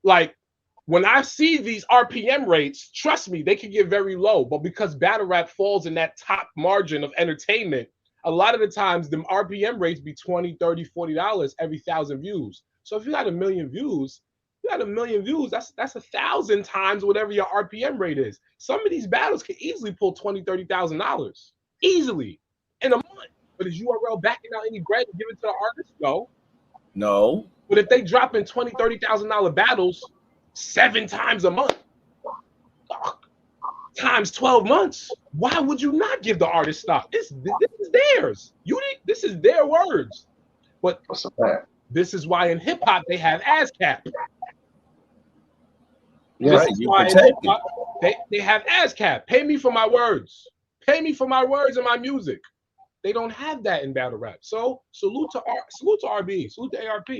[SPEAKER 2] Like, when I see these RPM rates, trust me, they can get very low. But because battle rap falls in that top margin of entertainment, a lot of the times them RPM rates be $20, $30, $40 every 1,000 views. So if you got 1 million views, that's 1,000 times whatever your RPM rate is. Some of these battles can easily pull $20,000, $30,000 easily in a month. But is URL backing out any bread and give it to the artist? No. But if they drop in $20,000, $30,000 battles 7 times a month, times 12 months, why would you not give the artist stock? This is theirs. This is their words. But this is why in hip hop they have ASCAP.
[SPEAKER 3] Yeah,
[SPEAKER 2] this is why in hip hop they have ASCAP. Pay me for my words. Pay me for my words and my music. They don't have that in battle rap. So salute to RBE, salute to ARP.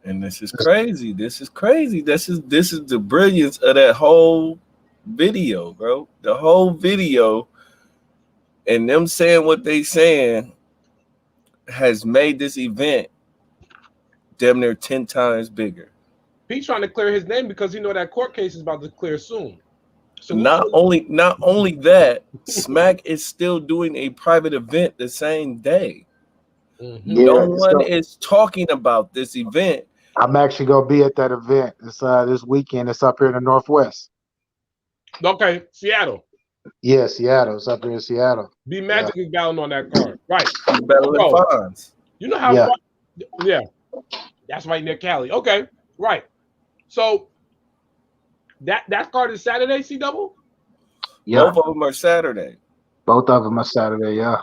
[SPEAKER 3] And this is crazy. This is the brilliance of that whole video, bro. The whole video and them saying what they saying has made this event damn near 10 times bigger.
[SPEAKER 2] He's trying to clear his name because he know that court case is about to clear soon. So
[SPEAKER 3] not only that, Smack is still doing a private event the same day.
[SPEAKER 2] Mm-hmm.
[SPEAKER 4] Yeah,
[SPEAKER 3] no one is talking about this event.
[SPEAKER 4] I'm actually gonna be at that event. It's this weekend. It's up here in the Northwest.
[SPEAKER 2] Okay, Seattle.
[SPEAKER 4] Yeah, Seattle. It's up here in Seattle.
[SPEAKER 2] B Magic is battling on that card, right?
[SPEAKER 3] Battling Fonz.
[SPEAKER 2] You know how? Yeah, that's right near Cali. Okay, right. So that card is Saturday, C double?
[SPEAKER 4] Yeah.
[SPEAKER 3] Both of them are Saturday.
[SPEAKER 4] Both of them are Saturday, yeah.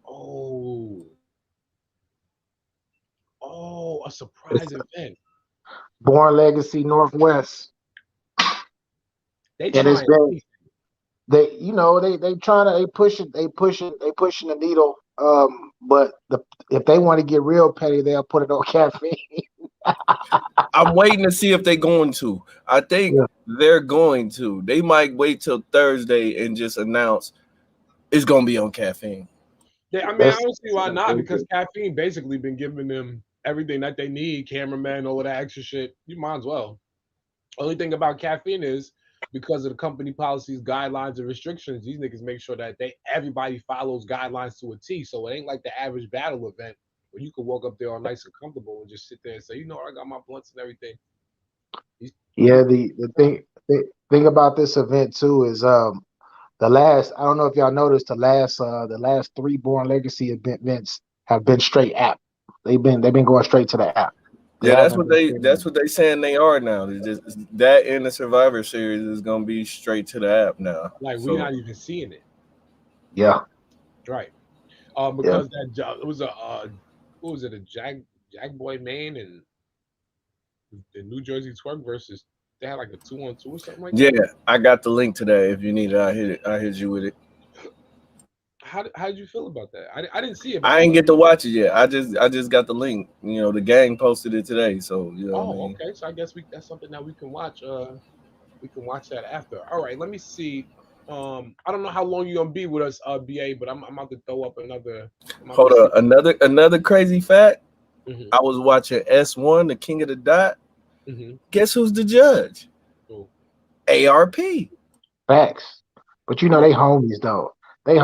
[SPEAKER 2] Oh, a surprise event.
[SPEAKER 4] Born Legacy Northwest. They pushing the needle. But if they want to get real petty, they'll put it on caffeine.
[SPEAKER 3] I'm waiting to see if they're going to. I think they're going to. They might wait till Thursday and just announce it's gonna be on caffeine.
[SPEAKER 2] Yeah, I don't see why not, because caffeine basically been giving them everything that they need, cameraman, all of that extra shit. You might as well. Only thing about caffeine is because of the company policies, guidelines, and restrictions, these niggas make sure that everybody follows guidelines to a T. So it ain't like the average battle event where you can walk up there all nice and comfortable and just sit there and say, I got my blunts and everything.
[SPEAKER 4] Yeah, the thing about this event too is I don't know if y'all noticed the last 3 Born Legacy events have been straight app. They've been going straight to the app.
[SPEAKER 3] Yeah, that's what they saying they are now. It's just that in the Survivor Series is gonna be straight to the app now.
[SPEAKER 2] Like we're not even seeing it.
[SPEAKER 4] Yeah.
[SPEAKER 2] Right. Because it was what was it, a Jack Boy Maine and the New Jersey Twerk versus they had like a 2-on-2 or something like that.
[SPEAKER 3] Yeah, I got the link today. If you need it, I hit you with it.
[SPEAKER 2] How did you feel about that? I didn't see it.
[SPEAKER 3] I didn't get to watch it yet. I just got the link. The gang posted it today. So
[SPEAKER 2] okay. So I guess that's something that we can watch. We can watch that after. All right. Let me see. I don't know how long you're gonna be with us, BA, but I'm about to throw up another.
[SPEAKER 3] Hold on. Another crazy fact.
[SPEAKER 2] Mm-hmm.
[SPEAKER 3] I was watching S1, the King of the Dot.
[SPEAKER 2] Mm-hmm.
[SPEAKER 3] Guess who's the judge?
[SPEAKER 2] Ooh.
[SPEAKER 3] ARP.
[SPEAKER 4] Facts. But they homies though. They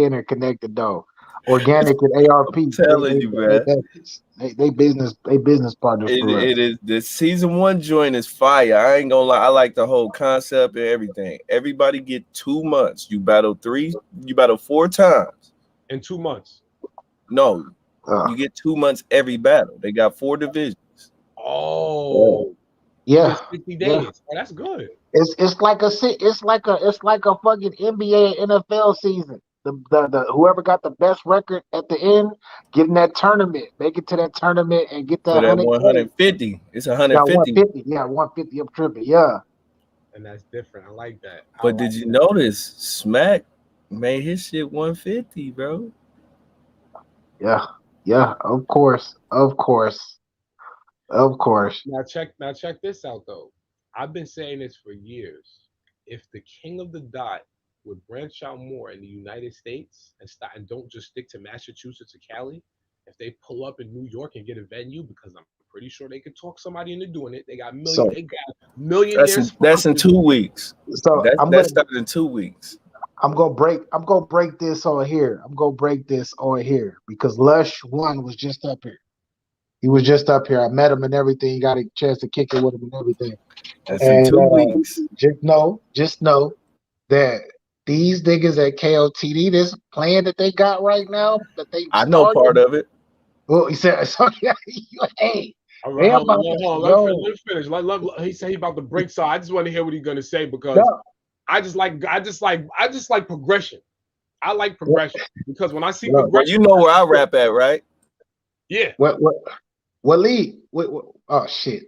[SPEAKER 4] interconnected though. Organic and ARP.
[SPEAKER 3] I'm telling you, man.
[SPEAKER 4] They business partners.
[SPEAKER 3] It is the season 1 joint is fire. I ain't gonna lie. I like the whole concept and everything. Everybody get 2 months. You battle 4 times.
[SPEAKER 2] In 2 months.
[SPEAKER 3] No. You get 2 months every battle. They got 4 divisions.
[SPEAKER 2] Oh.
[SPEAKER 4] Yeah.
[SPEAKER 2] 50 days. Yeah. Oh, that's good.
[SPEAKER 4] It's like a fucking NBA and NFL season. the whoever got the best record at the end, get in that tournament, make it to that tournament, and get
[SPEAKER 3] For
[SPEAKER 4] that
[SPEAKER 3] that
[SPEAKER 4] 100K.
[SPEAKER 3] 150. It's
[SPEAKER 4] Yeah,
[SPEAKER 3] 150.
[SPEAKER 4] 150. Yeah, 150. I'm tripping. Yeah.
[SPEAKER 2] And that's different. I like that.
[SPEAKER 3] But did you notice Smack made his shit 150, bro?
[SPEAKER 4] Yeah. Yeah. Of course. Of course. Of course.
[SPEAKER 2] Now check this out though. I've been saying this for years. If the king of the dot would branch out more in the United States and don't just stick to Massachusetts or Cali, if they pull up in New York and get a venue, because I'm pretty sure they could talk somebody into doing it. They got
[SPEAKER 4] So
[SPEAKER 2] millionaire
[SPEAKER 3] That's in 2 weeks. That started in 2 weeks.
[SPEAKER 4] I'm gonna break this on here. I'm gonna break this on here because Lush One was just up here. He was just up here. I met him and everything. You got a chance to kick it with him and everything.
[SPEAKER 3] That's in 2 weeks.
[SPEAKER 4] Just know that these niggas at KOTD, this plan that they got right now, that they
[SPEAKER 3] I know part of it.
[SPEAKER 4] Well, he said, so yeah, hey.
[SPEAKER 2] All right, hold on. Let me finish. He said he about to break. So I just want to hear what he's gonna say because I just like progression. I like progression because when I see progression,
[SPEAKER 3] you know where I rap at, right?
[SPEAKER 2] Yeah.
[SPEAKER 4] What league? Oh shit!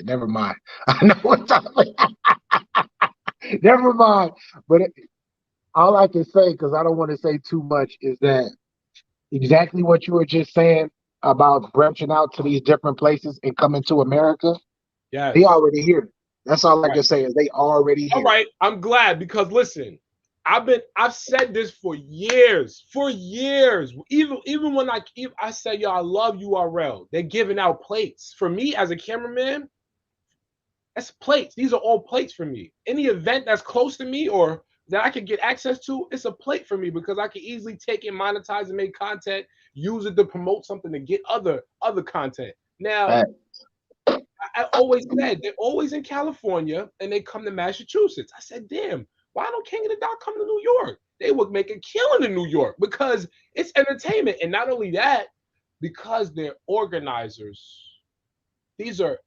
[SPEAKER 4] Never mind. I know what time. Never mind. But all I can say, because I don't want to say too much, is that exactly what you were just saying about branching out to these different places and coming to America.
[SPEAKER 2] Yeah,
[SPEAKER 4] they already here. That's all I can say is they already here.
[SPEAKER 2] All right, I'm glad because listen, I've said this for years. Even when I say yo, I love URL. They're giving out plates for me as a cameraman. That's plates. These are all plates for me. Any event that's close to me or that I can get access to, it's a plate for me because I can easily take it, monetize, and make content, use it to promote something to get other content. Now, I always said they're always in California and they come to Massachusetts. I said, damn, why don't King of the Dot come to New York? They would make a killing in New York because it's entertainment. And not only that, because they're organizers. These are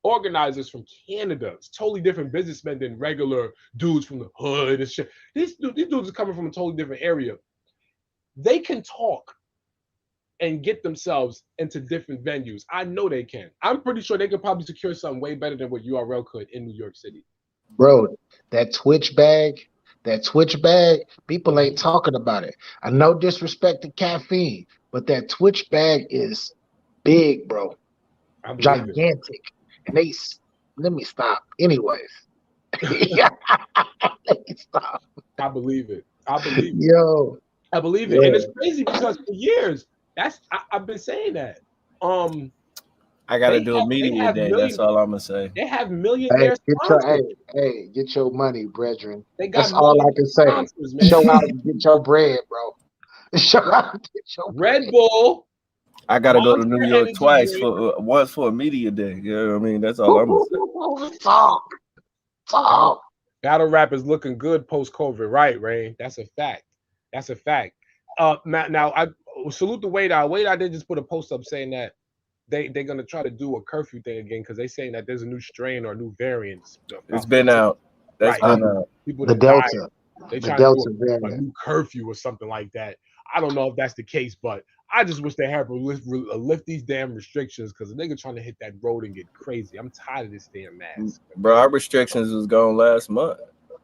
[SPEAKER 2] organizers from Canada. It's totally different businessmen than regular dudes from the hood and shit. These dudes are coming from a totally different area. They can talk and get themselves into different venues. I know they can. I'm pretty sure they could probably secure something way better than what URL could in New York City.
[SPEAKER 4] Bro, that Twitch bag, people ain't talking about it. I no disrespect to caffeine, but that Twitch bag is big, bro. Gigantic. And let me stop. Anyways. Let me stop.
[SPEAKER 2] I believe it.
[SPEAKER 4] Yo.
[SPEAKER 2] I believe it. And it's crazy because for years, I've been saying that.
[SPEAKER 3] I gotta do a media day. That's all I'm gonna say.
[SPEAKER 2] They have millionaires.
[SPEAKER 4] Get your money, brethren.
[SPEAKER 2] That's
[SPEAKER 4] all I can say. Show out and get your bread, bro. Show out and get your
[SPEAKER 2] Red Bull.
[SPEAKER 3] I gotta go to New York twice once for a media day. You know what I mean? That's all I'm gonna say.
[SPEAKER 4] Talk.
[SPEAKER 2] Battle rap is looking good post-COVID, right, Ray? That's a fact. Now I salute the Wade Eye. Wade Eye did just put a post up saying that they're gonna try to do a curfew thing again because they're saying that there's a new strain or new variant.
[SPEAKER 3] It's been out. That's been out.
[SPEAKER 2] People
[SPEAKER 4] the Delta.
[SPEAKER 2] They trying to do a new curfew or something like that. I don't know if that's the case, but I just wish they had lift these damn restrictions because the nigga trying to hit that road and get crazy. I'm tired of this damn mask.
[SPEAKER 3] Bro, our restrictions was gone last month.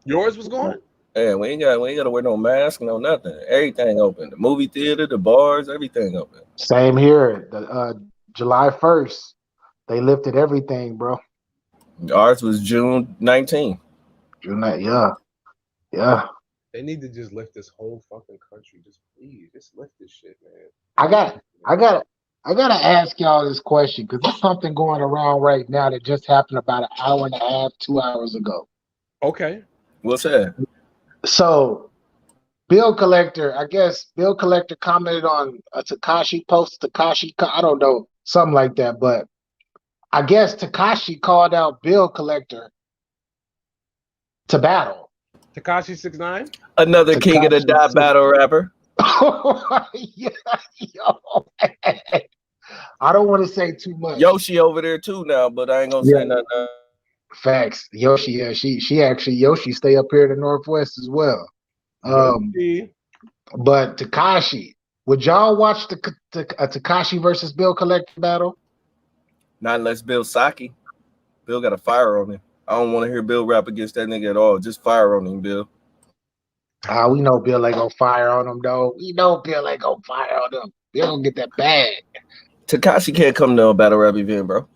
[SPEAKER 2] Yours was gone?
[SPEAKER 3] Yeah, we ain't gotta wear no mask, no nothing. Everything open. The movie theater, the bars, everything open.
[SPEAKER 4] Same here. July 1st, they lifted everything, bro.
[SPEAKER 3] Ours was June 19th.
[SPEAKER 4] Yeah.
[SPEAKER 2] They need to just lift this whole fucking country. Just please, just lift this shit, man.
[SPEAKER 4] I gotta ask y'all this question because there's something going around right now that just happened about an hour and a half, 2 hours ago.
[SPEAKER 2] Okay.
[SPEAKER 3] What's that?
[SPEAKER 4] So, Bill Collector commented on a Tekashi post. I don't know, something like that. But I guess Tekashi called out Bill Collector to battle.
[SPEAKER 2] Tekashi 6ix9ine?
[SPEAKER 3] Another King of the Dot battle rapper.
[SPEAKER 4] Yeah, yo. I don't want to say too much.
[SPEAKER 3] Yoshi over there too now, but I ain't gonna say nothing.
[SPEAKER 4] Facts. Yoshi, she actually Yoshi stay up here in the Northwest as well. But Tekashi, would y'all watch the Tekashi versus Bill Collector battle?
[SPEAKER 3] Not unless Bill Saki. Bill got a fire on him. I don't want to hear Bill rap against that nigga at all. Just fire on him, Bill.
[SPEAKER 4] We know Bill ain't gonna fire on him, though. We know Bill ain't gonna fire on him. Bill don't get that bag.
[SPEAKER 3] Tekashi can't come to a battle rap event, bro.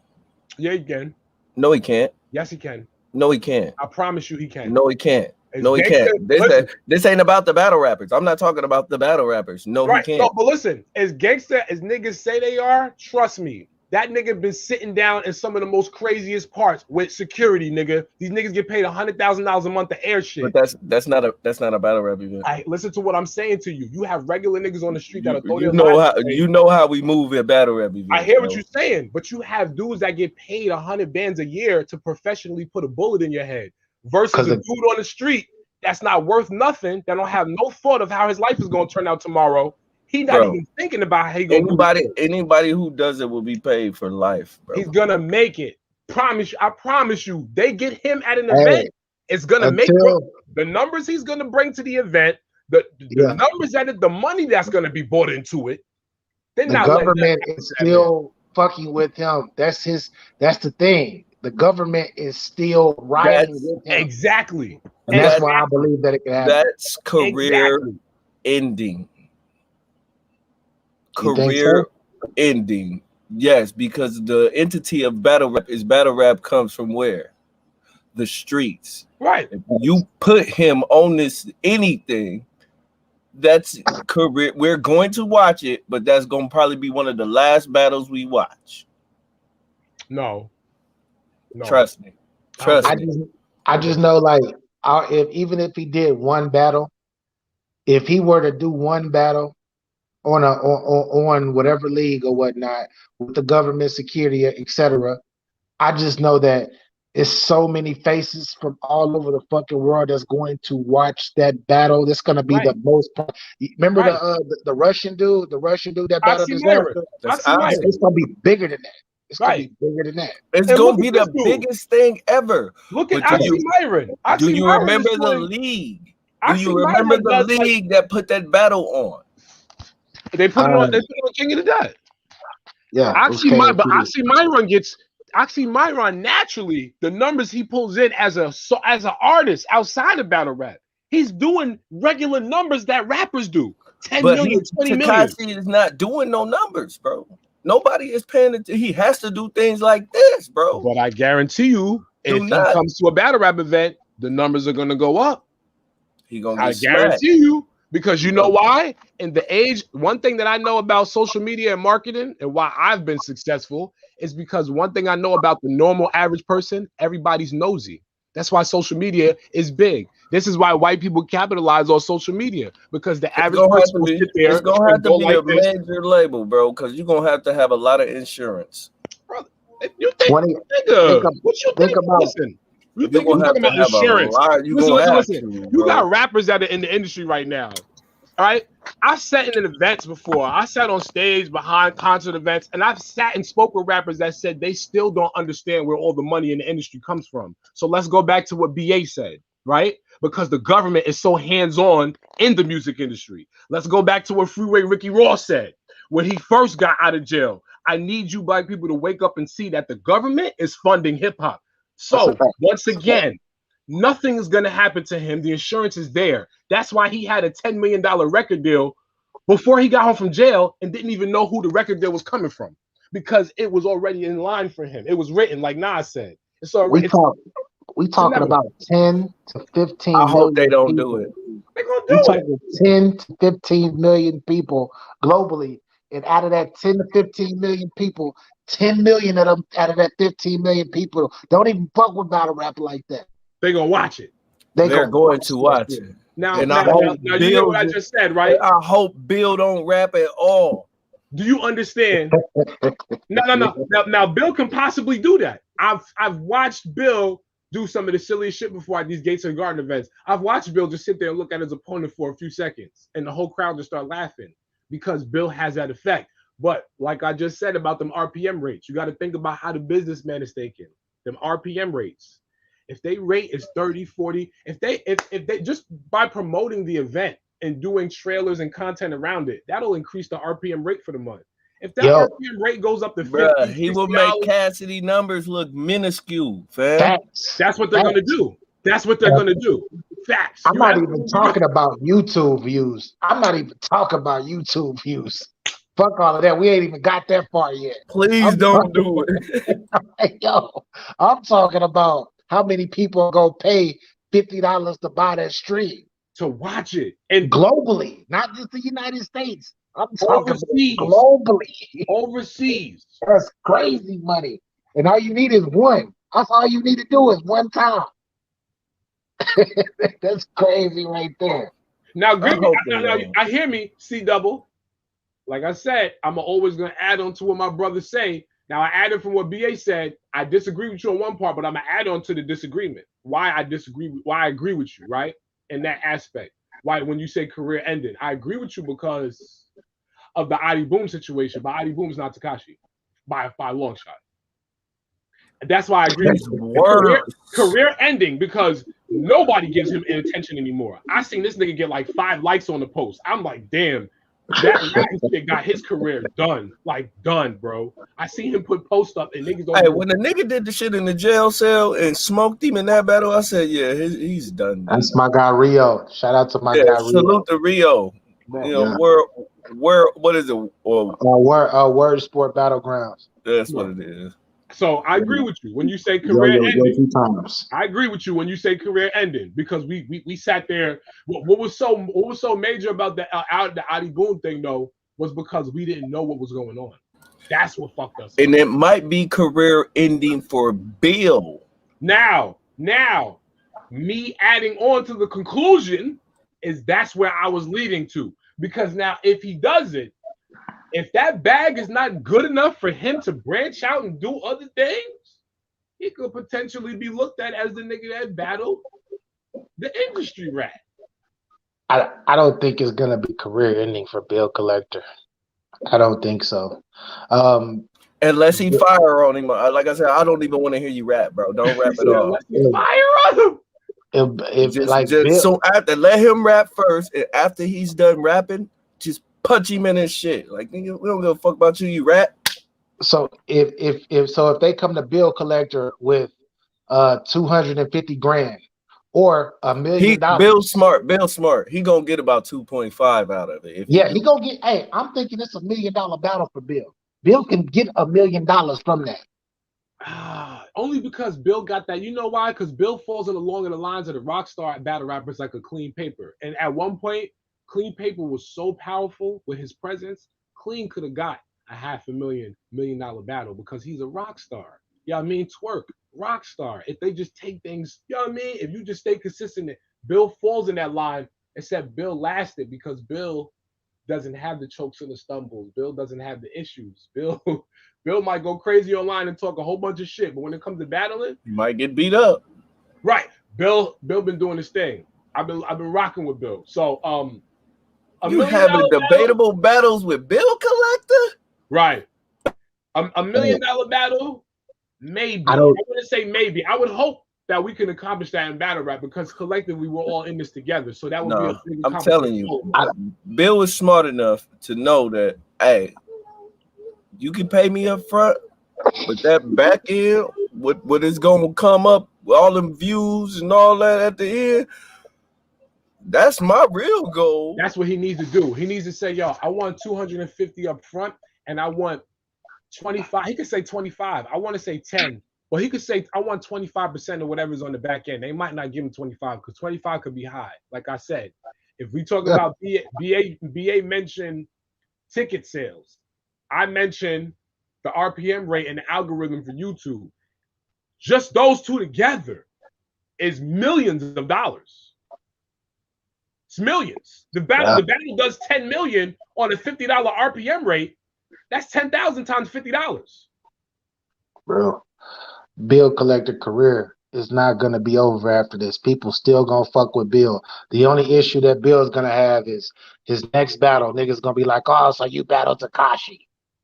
[SPEAKER 2] Yeah, he can.
[SPEAKER 3] No, he can't.
[SPEAKER 2] Yes, he can.
[SPEAKER 3] No, he can't.
[SPEAKER 2] I promise you, he can.
[SPEAKER 3] No, he can't.
[SPEAKER 2] It's
[SPEAKER 3] No, he
[SPEAKER 2] gangsta-
[SPEAKER 3] can't. This ain't about the battle rappers. I'm not talking about the battle rappers. No,
[SPEAKER 2] Right.
[SPEAKER 3] he can't.
[SPEAKER 2] No, but listen, as gangster as niggas say they are, trust me, that nigga been sitting down in some of the most craziest parts with security, nigga. These niggas get paid $100,000 a month to air shit.
[SPEAKER 3] But that's not a battle rap event.
[SPEAKER 2] Listen to what I'm saying to you. You have regular niggas on the street that'll throw
[SPEAKER 3] You
[SPEAKER 2] their
[SPEAKER 3] know
[SPEAKER 2] lives
[SPEAKER 3] how
[SPEAKER 2] away.
[SPEAKER 3] you know how we move at battle rap events.
[SPEAKER 2] I hear what
[SPEAKER 3] bro.
[SPEAKER 2] you're saying, but you have dudes that get paid 100 bands a year to professionally put a bullet in your head versus a dude on the street that's not worth nothing, that don't have no thought of how his life is going to turn out tomorrow. He not even thinking about how he gonna
[SPEAKER 3] anybody who does it will be paid for life, bro.
[SPEAKER 2] He's gonna make it. I promise you. They get him at an event. It's gonna make the numbers he's gonna bring to the event. The numbers the money that's gonna be bought into it.
[SPEAKER 4] The government is still fucking with him. That's the thing. The government is still riding with him.
[SPEAKER 2] Exactly.
[SPEAKER 4] And that's why I believe that it can happen.
[SPEAKER 3] That's career ending. Career ending. Yes, because the entity of battle rap comes from where? The streets.
[SPEAKER 2] Right.
[SPEAKER 3] If you put him on this anything, that's career. We're going to watch it, but that's going to probably be one of the last battles we watch.
[SPEAKER 2] No.
[SPEAKER 3] Trust me.
[SPEAKER 4] I just know, like, even if he did one battle, if he were to do one battle on whatever league or whatnot with the government security, etc., I just know that it's so many faces from all over the fucking world that's going to watch that battle. That's going to be the most. Remember the Russian dude, that battled Disaster. It's going to be bigger than that. It's going to be bigger than that.
[SPEAKER 3] It's going to be the biggest thing ever.
[SPEAKER 2] Look at Oxymiron.
[SPEAKER 3] Do you remember the league? Do you remember the league that put that battle on?
[SPEAKER 2] They put it on. They put it on King of the Dead.
[SPEAKER 4] Yeah.
[SPEAKER 2] Oxymiron naturally, the numbers he pulls in as an artist outside of battle rap, he's doing regular numbers that rappers do. 10 million, 20 million.
[SPEAKER 3] Tekashi is not doing no numbers, bro. Nobody is paying attention. He has to do things like this, bro.
[SPEAKER 2] But I guarantee you, if he comes to a battle rap event, the numbers are gonna go up.
[SPEAKER 3] I
[SPEAKER 2] guarantee you, because you know why? In the age, one thing that I know about social media and marketing and why I've been successful is because one thing I know about the normal average person, everybody's nosy. That's why social media is big. This is why white people capitalize on social media, because the average person will sit there.
[SPEAKER 3] It's gonna have to be a major label, bro, because you're gonna have to have a lot of insurance.
[SPEAKER 2] Brother, you think, what you think about? Listen, you think you're talking about insurance? Listen. You got rappers that are in the industry right now. All right, I've sat in events before. I sat on stage behind concert events, and I've sat and spoke with rappers that said they still don't understand where all the money in the industry comes from. So let's go back to what BA said, right? Because the government is so hands-on in the music industry. Let's go back to what Freeway Ricky Ross said when he first got out of jail. I need you black people to wake up and see that the government is funding hip-hop. So once again, nothing is going to happen to him. The insurance is there. That's why he had a $10 million record deal before he got home from jail and didn't even know who the record deal was coming from, because it was already in line for him. It was written, like Nas said. It's already.
[SPEAKER 4] We talking about 10 to 15.
[SPEAKER 3] I hope they don't do it.
[SPEAKER 2] They're gonna do it.
[SPEAKER 4] 10 to 15 million people globally, and out of that 10 to 15 million people, 10 million of them out of that 15 million people don't even fuck with battle rap like that.
[SPEAKER 2] They're gonna watch it.
[SPEAKER 3] They're going to watch it.
[SPEAKER 2] Now you know what I just said, right?
[SPEAKER 3] I hope Bill don't rap at all.
[SPEAKER 2] Do you understand? No. Now Bill can possibly do that. I've watched Bill do some of the silliest shit before at these Gates of the Garden events. I've watched Bill just sit there and look at his opponent for a few seconds, and the whole crowd just start laughing because Bill has that effect. But like I just said about them RPM rates, you got to think about how the businessman is thinking. Them RPM rates. If they rate is 30, 40, if they just by promoting the event, and doing trailers and content around it, that'll increase the RPM rate for the month. If that
[SPEAKER 4] Yo,
[SPEAKER 2] RPM rate goes up to
[SPEAKER 3] Bruh,
[SPEAKER 2] $50,
[SPEAKER 3] he will make
[SPEAKER 2] $60,
[SPEAKER 3] Cassidy numbers look minuscule, fam.
[SPEAKER 4] facts.
[SPEAKER 2] that's what they're gonna
[SPEAKER 4] Facts.
[SPEAKER 2] do. That's what they're gonna do. Facts.
[SPEAKER 4] I'm
[SPEAKER 2] You
[SPEAKER 4] not even
[SPEAKER 2] absolutely
[SPEAKER 4] talking
[SPEAKER 2] right.
[SPEAKER 4] about YouTube views. I'm not even talking about YouTube views. Fuck all of that. We ain't even got that far yet.
[SPEAKER 3] Please don't do it.
[SPEAKER 4] Yo, I'm talking about how many people are gonna pay $50 to buy that stream
[SPEAKER 2] To watch it and
[SPEAKER 4] globally, not just the United States. I'm talking
[SPEAKER 2] overseas.
[SPEAKER 4] globally.
[SPEAKER 2] Overseas.
[SPEAKER 4] That's crazy money. And all you need is one. That's all you need to do is one time. That's crazy right there.
[SPEAKER 2] Now, agree me.
[SPEAKER 3] hope
[SPEAKER 2] Now,
[SPEAKER 3] they don't.
[SPEAKER 2] I hear me, C double. Like I said, I'm always gonna add on to what my brothers say. Now I added from what BA said. I disagree with you on one part, but I'm gonna add on to the disagreement. Why I disagree, why I agree with you, right? In that aspect. Why when you say career ending, I agree with you because of the Adi Boom situation. But Adi Boom's not Tekashi by a long shot. That's why I agree with you. Career ending because nobody gives him attention anymore. I seen this nigga get like 5 likes on the post. I'm like, damn, that rapping shit got his career done. Like done, bro. I seen him put posts up and niggas don't.
[SPEAKER 3] Hey, when the nigga did the shit in the jail cell and smoked him in that battle, I said, yeah, he's done.
[SPEAKER 4] That's my guy Rio. Shout out to my guy Rio.
[SPEAKER 3] Salute to Rio.
[SPEAKER 2] Bro,
[SPEAKER 3] you know, where what is it?
[SPEAKER 4] Word Sport Battlegrounds.
[SPEAKER 3] That's what it is.
[SPEAKER 2] So I agree with you when you say career ending.
[SPEAKER 4] 2 times.
[SPEAKER 2] I agree with you when you say career ending because we sat there. What was so major about the Adi Boom thing though was because we didn't know what was going on. That's what fucked us up.
[SPEAKER 3] And it might be career ending for Bill.
[SPEAKER 2] Now, me adding on to the conclusion is that's where I was leading to because now if he does it. If that bag is not good enough for him to branch out and do other things, he could potentially be looked at as the nigga that battled the industry rat.
[SPEAKER 4] I don't think it's gonna be career ending for Bill Collector. I don't think so.
[SPEAKER 3] Unless he fire on him. Like I said, I don't even want to hear you rap, bro. Don't rap at all.
[SPEAKER 2] Fire on him.
[SPEAKER 3] So after let him rap first, and after he's done rapping, just punch him in his shit. Like, nigga, we don't give a fuck about you, you rap.
[SPEAKER 4] So if they come to Bill Collector with 250 grand or $1 million,
[SPEAKER 3] Bill smart. He gonna get about 2.5 out of it.
[SPEAKER 4] He gonna get. Hey, I'm thinking it's $1 million battle for Bill. Bill can get $1 million from that.
[SPEAKER 2] Only because Bill got that. You know why? Because Bill falls along the lines of the rock star battle rappers like a Clean Paper. And at one point, Clean Paper was so powerful with his presence. Clean could have got a $500,000 million battle because he's a rock star. You know what I mean? Twerk, rock star. If they just take things, you know what I mean? If you just stay consistent, Bill falls in that line, except Bill lasted because Bill doesn't have the chokes and the stumbles. Bill doesn't have the issues. Bill might go crazy online and talk a whole bunch of shit, but when it comes to battling,
[SPEAKER 3] you might get beat up.
[SPEAKER 2] Right. Bill been doing his thing. I've been rocking with Bill. So
[SPEAKER 3] you having debatable battles with Bill Collector?
[SPEAKER 2] Right. A $1 million battle? Maybe. I wouldn't say maybe. I would hope that we can accomplish that in battle rap because collectively we're all in this together. So that would be a big
[SPEAKER 3] I'm telling you, Bill is smart enough to know that, hey, you can pay me up front, but that back end, what is going to come up with all them views and all that at the end, that's my real goal.
[SPEAKER 2] That's what he needs to do. He needs to say, yo, I want 250 up front and I want 25. He could say 25. I want to say 10. Well, he could say, I want 25% of whatever's on the back end. They might not give him 25 because 25 could be high. Like I said, if we talk about BA mentioned ticket sales. I mentioned the RPM rate and the algorithm for YouTube. Just those two together is millions of dollars. It's millions. The battle does 10 million on a $50 RPM rate. That's 10,000 times $50.
[SPEAKER 4] Bro, Bill Collector career is not gonna be over after this. People still gonna fuck with Bill. The only issue that Bill's gonna have is his next battle. Niggas gonna be like, oh, so you battled Tekashi.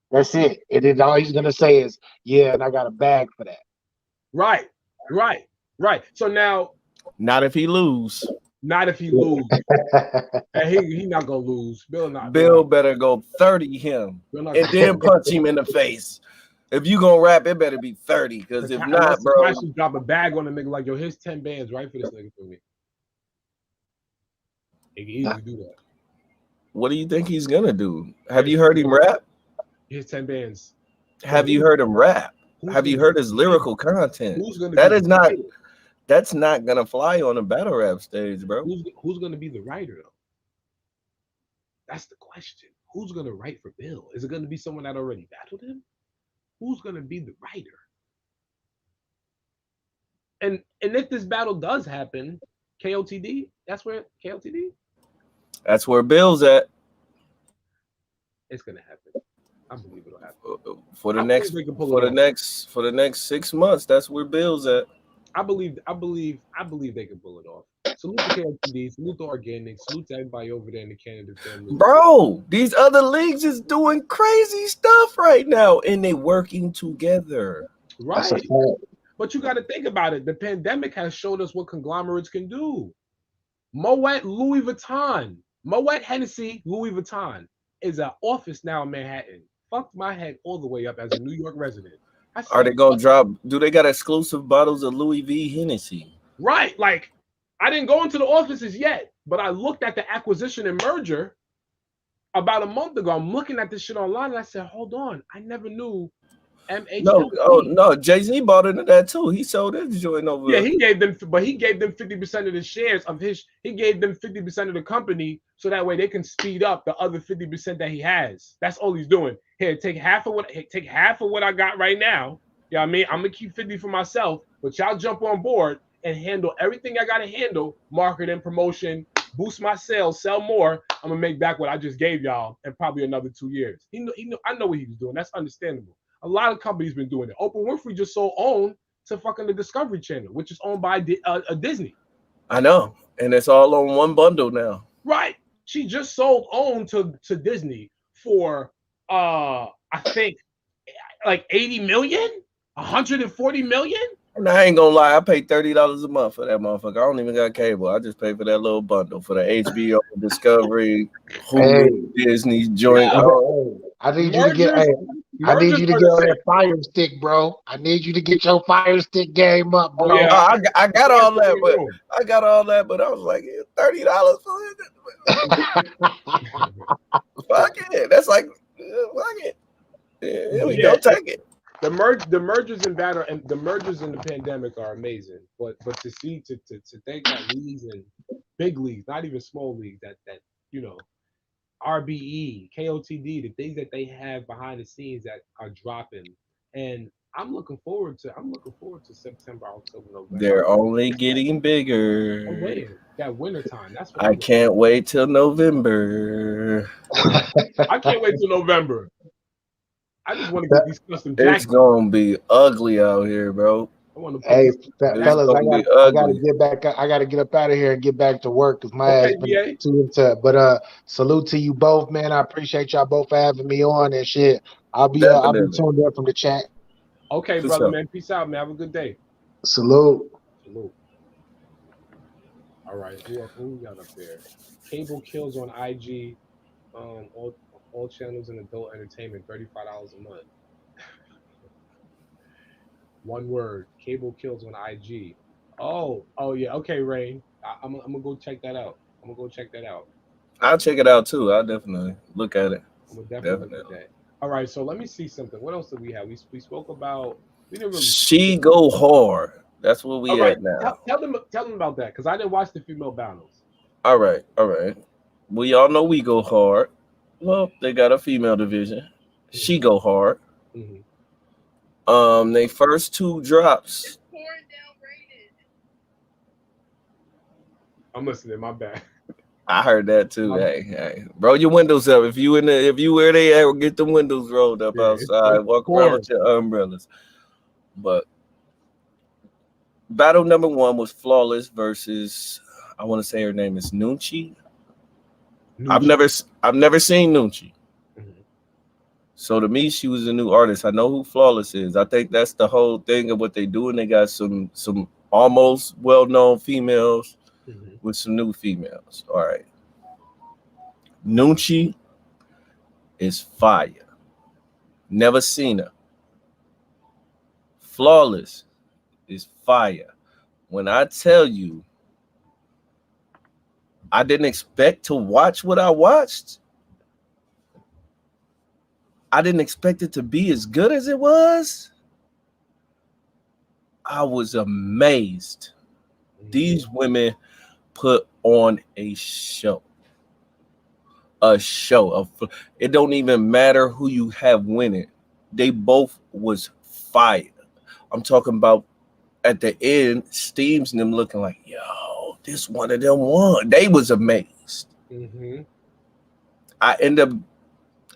[SPEAKER 4] That's it. And then all he's gonna say is, yeah, and I got a bag for that.
[SPEAKER 2] Right. So now,
[SPEAKER 3] not if he lose.
[SPEAKER 2] Not if he lose. And he not gonna lose.
[SPEAKER 3] Bill better go 30 him and then punch him in the face. If you gonna rap, it better be 30. Because if not, bro,
[SPEAKER 2] I should drop a bag on the nigga like, yo, here's 10 bands right for this nigga for me. He can easily do that.
[SPEAKER 3] What do you think he's gonna do? Have you heard him rap?
[SPEAKER 2] Here's 10 bands.
[SPEAKER 3] Have you heard him rap? Have you heard his lyrical content? That's not gonna fly on a battle rap stage, bro.
[SPEAKER 2] Who's gonna be the writer though? That's the question. Who's gonna write for Bill? Is it gonna be someone that already battled him? Who's gonna be the writer? And if this battle does happen, KOTD, that's where KOTD?
[SPEAKER 3] That's where Bill's at.
[SPEAKER 2] It's gonna happen. I believe it'll happen.
[SPEAKER 3] For the next 6 months, that's where Bill's at.
[SPEAKER 2] I believe they can pull it off. Salute to KOTD, salute to Organic, salute to everybody over there in the Canada family.
[SPEAKER 3] Bro, these other leagues is doing crazy stuff right now, and they working together.
[SPEAKER 2] Right. But you got to think about it. The pandemic has showed us what conglomerates can do. Moet Louis Vuitton, Moet Hennessy Louis Vuitton is an office now in Manhattan. Fucked my head all the way up as a New York resident.
[SPEAKER 3] Are they gonna drop? Do they got exclusive bottles of Louis V Hennessy?
[SPEAKER 2] Right, like I didn't go into the offices yet, but I looked at the acquisition and merger about a month ago. I'm looking at this shit online, and I said, "Hold on, I never knew."
[SPEAKER 3] No, Jay-Z bought into that too. He sold his joint over.
[SPEAKER 2] Yeah, he gave them 50% of the shares of his. He gave them 50% of the company, so that way they can speed up the other 50% that he has. That's all he's doing. Here, take half of what I got right now. Yeah, you know I mean, I'm gonna keep 50 for myself, but y'all jump on board and handle everything I gotta handle, marketing, promotion, boost my sales, sell more. I'm gonna make back what I just gave y'all in probably another 2 years. I know what he was doing. That's understandable. A lot of companies been doing it. Oprah Winfrey just sold OWN to fucking the Discovery Channel, which is owned by Disney.
[SPEAKER 3] I know, and it's all on one bundle now.
[SPEAKER 2] Right. She just sold OWN to Disney for I think like 80 million, 140 million.
[SPEAKER 3] And I ain't gonna lie, I pay $30 a month for that motherfucker. I don't even got cable. I just pay for that little bundle for the HBO, Discovery, Hulu, Disney joint.
[SPEAKER 4] I need you to get. I need you to get on that fire stick, bro. I need you to get your fire stick game up, bro.
[SPEAKER 3] Yeah, I got all that, but I was like, $30 for it. Fuck it. That's like, fuck it. Yeah, we go take it.
[SPEAKER 2] The mergers in battle and the mergers in the pandemic are amazing, but to think that leagues and big leagues, not even small leagues, that you know, RBE, KOTD, the things that they have behind the scenes that are dropping, and I'm looking forward to September, October, November.
[SPEAKER 3] They're only getting bigger.
[SPEAKER 2] I'm waiting. That winter time. That's what
[SPEAKER 3] I can't wait till November.
[SPEAKER 2] I can't wait till November. I just want to get these custom jackets.
[SPEAKER 3] It's gonna be ugly out here, bro.
[SPEAKER 4] Hey, fellas, I gotta get back. I gotta get up out of here and get back to work because my ass been too into. But salute to you both, man. I appreciate y'all both for having me on and shit. I'll be tuned in from the chat.
[SPEAKER 2] Okay, brother, man. Peace out, man. Have a good day.
[SPEAKER 4] Salute.
[SPEAKER 2] All right, who we got up there? Cable Kills on IG. All channels in adult entertainment, $35 a month. One word, Cable Kills on IG. Oh yeah. Okay, Ray. I'm gonna go check that out.
[SPEAKER 3] I'll check it out too. I'll definitely look at it.
[SPEAKER 2] I'm gonna definitely look at that. All right, so let me see something. What else did we have? We spoke about. We didn't really.
[SPEAKER 3] She go hard. That's what we at now.
[SPEAKER 2] Tell them about that because I didn't watch the female battles.
[SPEAKER 3] All right. We all know we go hard. Well, they got a female division. She go hard.
[SPEAKER 2] Mm-hmm.
[SPEAKER 3] They first two drops.
[SPEAKER 2] I'm listening. My bad.
[SPEAKER 3] I heard that too. Hey, roll your windows up. If you where they at, get the windows rolled up outside. Walk around with your umbrellas. But battle number one was Flawless versus, I want to say her name is Nunchi. I've never seen Nunchi.
[SPEAKER 2] Mm-hmm.
[SPEAKER 3] So to me, she was a new artist. I know who Flawless is. I think that's the whole thing of what they do, and they got some almost well-known females with some new females. All right. Nunchi is fire. Never seen her. Flawless is fire. When I tell you, I didn't expect to watch what I watched. I didn't expect it to be as good as it was. I was amazed. These women put on a show. A show. It don't even matter who you have winning. They both was fire. I'm talking about at the end, Steams and them looking like, yo, this one of them won. They was amazed. I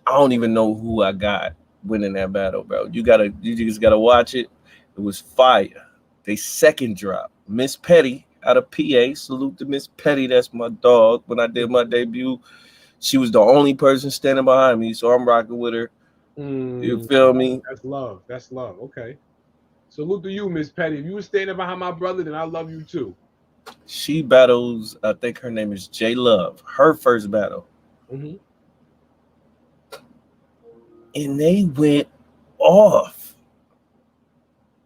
[SPEAKER 3] don't even know who I got winning that battle, bro. You just gotta watch it. It was fire. They second drop. Miss Petty out of PA. Salute to Miss Petty. That's my dog. When I did my debut, she was the only person standing behind me, so I'm rocking with her. You feel me?
[SPEAKER 2] That's love. That's love. Okay. Salute to you, Miss Petty. If you were standing behind my brother, then I love you too.
[SPEAKER 3] She battles, I think her name is J Love. Her first battle. And they went off.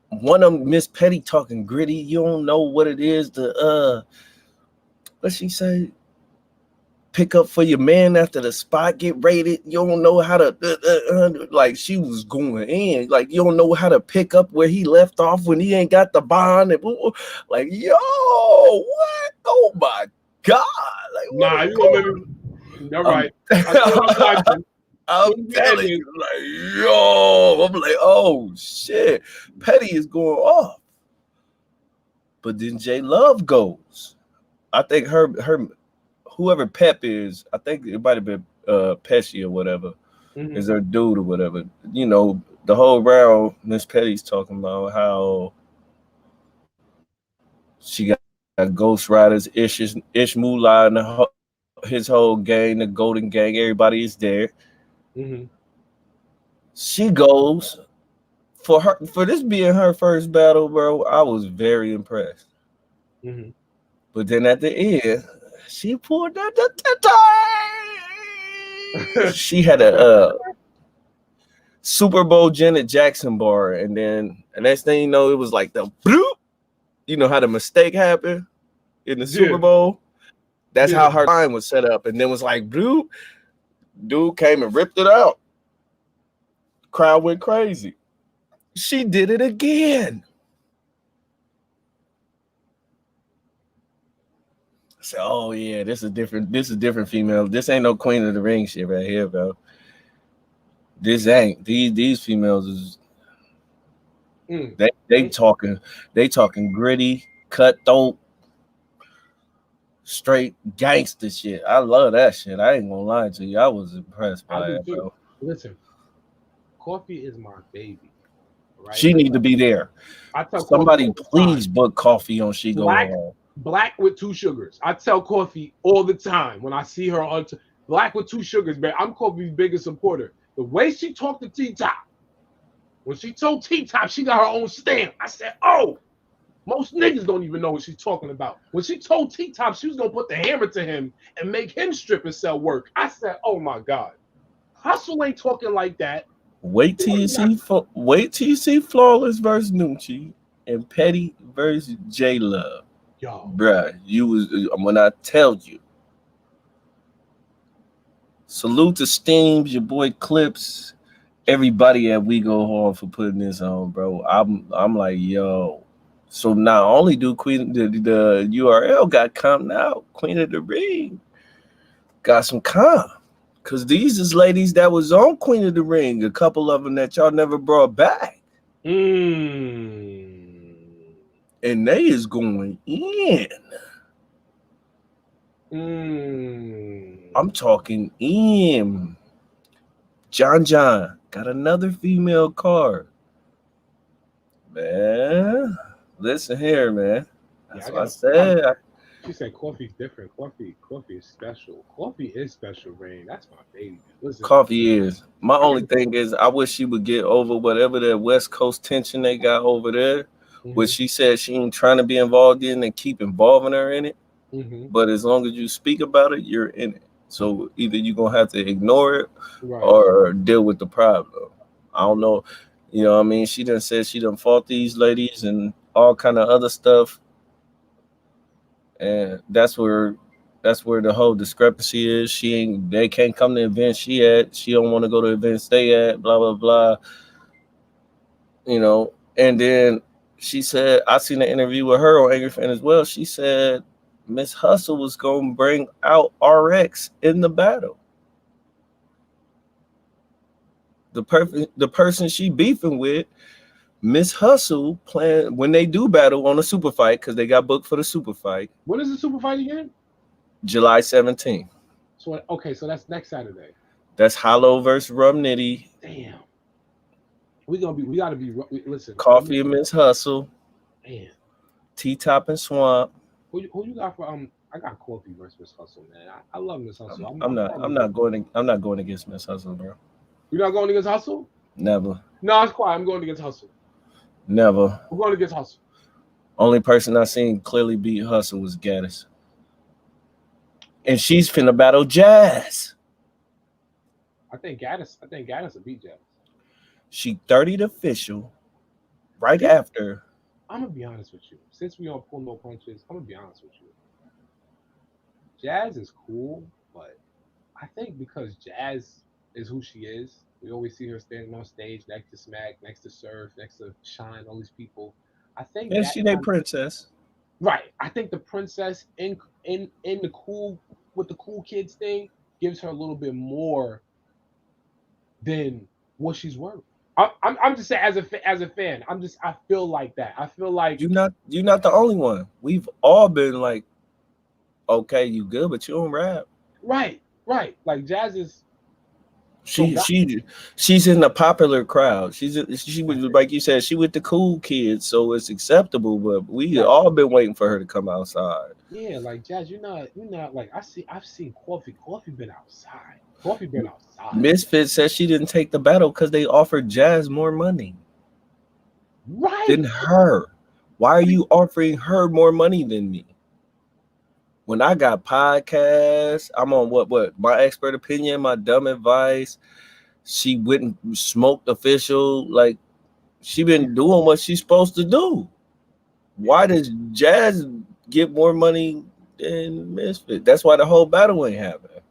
[SPEAKER 3] One of them, Miss Petty, talking gritty. You don't know what it is to what she say? Pick up for your man after the spot get raided. You don't know how to like she was going in. Like you don't know how to pick up where he left off when he ain't got the bond. And like, yo, what? Oh my God. Like,
[SPEAKER 2] nah, you gonna let me. All right.
[SPEAKER 3] I'm telling you, like, yo, I'm like, oh shit, Petty is going off. But then J Love goes. I think her whoever Pep is, I think it might have been Pesci or whatever, is her dude or whatever. You know, the whole round, Miss Petty's talking about how she got Ghost Riders, Ish Moolah, and his whole gang, the Golden Gang, everybody is there. She goes for this being her first battle, bro. I was very impressed. But then at the end, she pulled out the she had a Super Bowl Janet Jackson bar, and then the next thing you know, it was like the bloop. You know how the mistake happened in the Super Bowl? That's how her line was set up, and then was like bloop. Dude came and ripped it out. Crowd went crazy. She did it again. I said, "Oh yeah, this is different female. This ain't no Queen of the Ring shit right here, bro. This ain't these females is they talking gritty, cutthroat, straight gangster shit. I love that shit. I ain't gonna lie to you. I was impressed by it, bro.
[SPEAKER 2] Listen, Coffee is my baby. Right?
[SPEAKER 3] She need to be there.
[SPEAKER 2] I tell
[SPEAKER 3] somebody please book Coffee on She Go Home.
[SPEAKER 2] Black with 2 sugars. I tell Coffee all the time when I see her on Black with 2 sugars, man. I'm Coffee's biggest supporter. The way she talked to T-Top, when she told T-Top she got her own stamp, I said, oh, most niggas don't even know what she's talking about. When she told T-Top she was going to put the hammer to him and make him strip and sell work, I said, oh my God. Hustle ain't talking like that. Wait till you
[SPEAKER 3] see Flawless versus Nucci and Petty versus J Love.
[SPEAKER 2] Yo,
[SPEAKER 3] bruh, when I tell you. Salute to Steams, your boy Clips, everybody at We Go Hard for putting this on, bro. I'm like, yo. So not only do Queen the URL got come out, Queen of the Ring got some calm. Cause these is ladies that was on Queen of the Ring, a couple of them that y'all never brought back. And they is going in. I'm talking in. John got another female card. Man, listen here, man. That's what I said.
[SPEAKER 2] She said Coffee's different. Coffee is special. Coffee is special, Rain. That's my baby. Listen,
[SPEAKER 3] Coffee is. My only thing is I wish she would get over whatever that West Coast tension they got over there. Which she said she ain't trying to be involved in and keep involving her in it. But as long as you speak about it, you're in it. So either you're gonna have to ignore it
[SPEAKER 2] Right.
[SPEAKER 3] or deal with the problem. I don't know. You know what I mean? She done said she done fought these ladies and all kind of other stuff. And that's where the whole discrepancy is. They can't come to events she at. She don't want to go to events they at, blah blah blah. And then she said, I seen an interview with her on Angry Fan as well. She said Miss Hustle was gonna bring out RX in the battle. The person she beefing with, Miss Hustle, plan when they do battle on a super fight, because they got booked for the super fight.
[SPEAKER 2] When is the super fight again?
[SPEAKER 3] July 17th.
[SPEAKER 2] So okay, so that's next Saturday.
[SPEAKER 3] That's Hollow versus Rum Nitty.
[SPEAKER 2] Damn. We gotta be. Listen.
[SPEAKER 3] Coffee and Miss Hustle.
[SPEAKER 2] Man.
[SPEAKER 3] T-Top and Swamp.
[SPEAKER 2] Who you got for I got Coffee versus Miss Hustle, man. I love Miss Hustle.
[SPEAKER 3] I'm not going against Miss Hustle, bro.
[SPEAKER 2] You're not going against Hustle?
[SPEAKER 3] Never.
[SPEAKER 2] No, it's quiet. I'm going against Hustle.
[SPEAKER 3] Never.
[SPEAKER 2] I'm going against Hustle.
[SPEAKER 3] Only person I seen clearly beat Hustle was Gaddis. And she's finna battle Jazz.
[SPEAKER 2] I think Gaddis will beat Jazz.
[SPEAKER 3] She 30th official. Right after.
[SPEAKER 2] I'm gonna be honest with you. Since we don't pull no punches, I'm gonna be honest with you. Jazz is cool, but I think because Jazz is who she is, we always see her standing on stage next to Smack, next to Surf, next to Shine, all these people. I think
[SPEAKER 3] And she their princess.
[SPEAKER 2] Right. I think the princess in the cool with the cool kids thing gives her a little bit more than what she's worth. I'm just saying as a fan, I feel like that. I feel like
[SPEAKER 3] you're not the only one. We've all been like, okay, you good, but you don't rap.
[SPEAKER 2] Right. Like Jazz is.
[SPEAKER 3] She's in the popular crowd. She was, like you said, she with the cool kids, so it's acceptable. But we all been waiting for her to come outside.
[SPEAKER 2] Yeah, like Jazz, you're not like I've seen Coffee. Coffee been outside.
[SPEAKER 3] Misfit said she didn't take the battle because they offered Jazz more money.
[SPEAKER 2] Right.
[SPEAKER 3] Than her. Why are you offering her more money than me? When I got podcasts, I'm on what my expert opinion, my dumb advice. She wouldn't smoke official. Like, she been doing what she's supposed to do. Why does Jazz get more money than Misfit? That's why the whole battle ain't happening.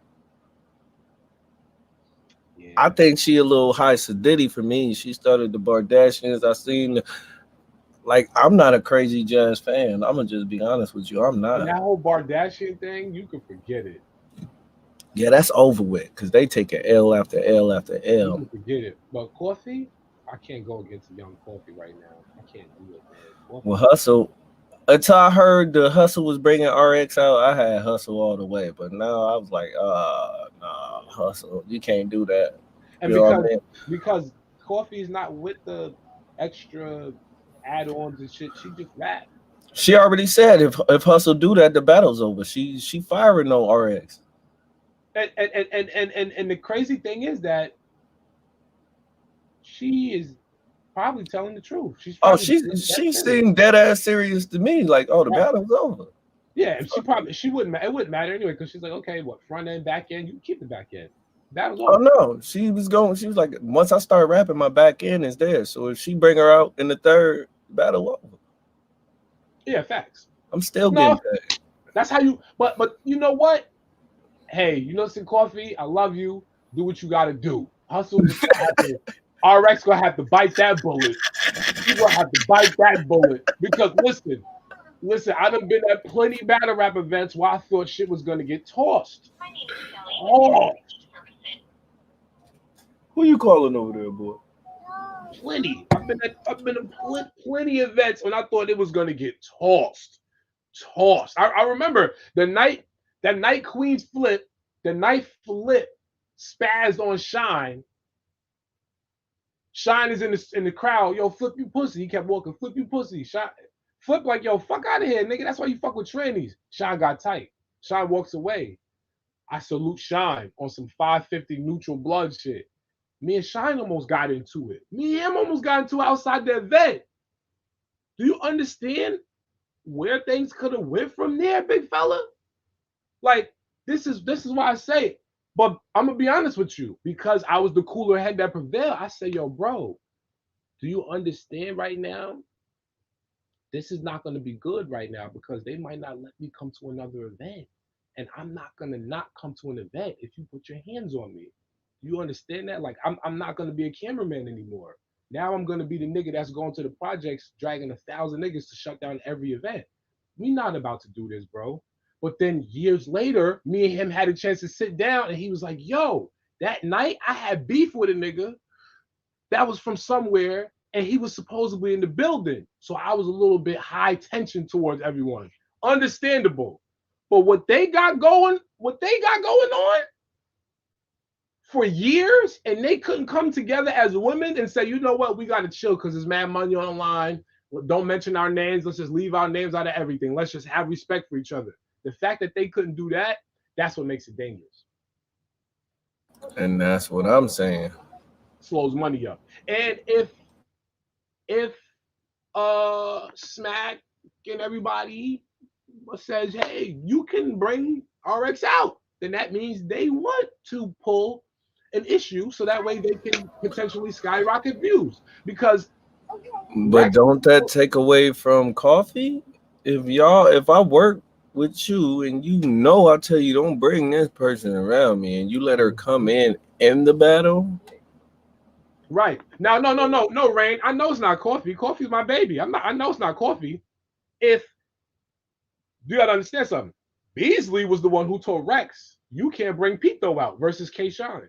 [SPEAKER 3] Yeah. I think she a little high sedity for me. She started the Bardashians. I seen. Like, I'm not a crazy Jazz fan. I'm gonna just be honest with you. I'm not.
[SPEAKER 2] And that whole Bardashian thing, you can forget it.
[SPEAKER 3] Yeah, that's over with because they take an L after L after L.
[SPEAKER 2] You can forget it. But Coffee, I can't go against a young Coffee right now. I can't do it, man. Coffee.
[SPEAKER 3] Well, Hustle. Until I heard the Hustle was bringing RX out, I had Hustle all the way. But now I was like, nah, Hustle, you can't do that.
[SPEAKER 2] And because Coffee's not with the extra add-ons and shit, she just rap.
[SPEAKER 3] She already said if Hustle do that, the battle's over. She firing on RX.
[SPEAKER 2] And the crazy thing is that she is probably telling the truth.
[SPEAKER 3] She seemed dead ass serious to me. Like, the battle's over.
[SPEAKER 2] Yeah, she wouldn't. It wouldn't matter anyway because she's like, okay, what front end, back end, you keep the back end. Battle's over.
[SPEAKER 3] Oh no, she was like, once I start rapping, my back end is there. So if she bring her out in the third, battle over.
[SPEAKER 2] Yeah, facts.
[SPEAKER 3] I'm still getting paid.
[SPEAKER 2] That's how you. But you know what? Hey, you know, some Coffee. I love you. Do what you got to do. Hustle. RX gonna have to bite that bullet. You gonna have to bite that bullet because listen. I done been at plenty battle rap events where I thought shit was gonna get tossed.
[SPEAKER 3] Who you calling over there, boy?
[SPEAKER 2] Plenty. I've been in plenty of events when I thought it was gonna get tossed. I remember that night Queen's flip, the night Flip spazzed on Shine. Shine is in the crowd. Yo, Flip, you pussy. He kept walking. Flip, you pussy. Shine. Flip like, yo, fuck out of here, nigga. That's why you fuck with trannies. Shine got tight. Shine walks away. I salute Shine on some 550 neutral blood shit. Me and Shine almost got into it. Me and him almost got into it outside the event. Do you understand where things could have went from there, big fella. Like this is why I say it. But I'm gonna be honest with you, because I was the cooler head that prevailed. I say, yo, bro, do you understand right now? This is not gonna be good right now because they might not let me come to another event. And I'm not gonna not come to an event if you put your hands on me. You understand that? Like I'm not gonna be a cameraman anymore. Now I'm gonna be the nigga that's going to the projects dragging 1,000 niggas to shut down every event. We not about to do this, bro. But then years later, me and him had a chance to sit down and he was like, yo, that night I had beef with a nigga that was from somewhere and he was supposedly in the building. So I was a little bit high tension towards everyone. Understandable. But what they got going on for years, and they couldn't come together as women and say, you know what, we got to chill because there's mad money online. Don't mention our names. Let's just leave our names out of everything. Let's just have respect for each other. The fact that they couldn't do that, that's what makes it dangerous.
[SPEAKER 3] And that's what I'm saying.
[SPEAKER 2] Slows money up. And if Smack and everybody says, hey, you can bring RX out, then that means they want to pull an issue so that way they can potentially skyrocket views. Because
[SPEAKER 3] But don't that take away from coffee? If I work with you and I tell you don't bring this person around me and you let her come in the battle.
[SPEAKER 2] Right. Now, no, Rain. I know it's not coffee. Coffee's my baby. I know it's not coffee. You gotta understand something. Beasley was the one who told Rex, you can't bring Pito out versus K-Shine.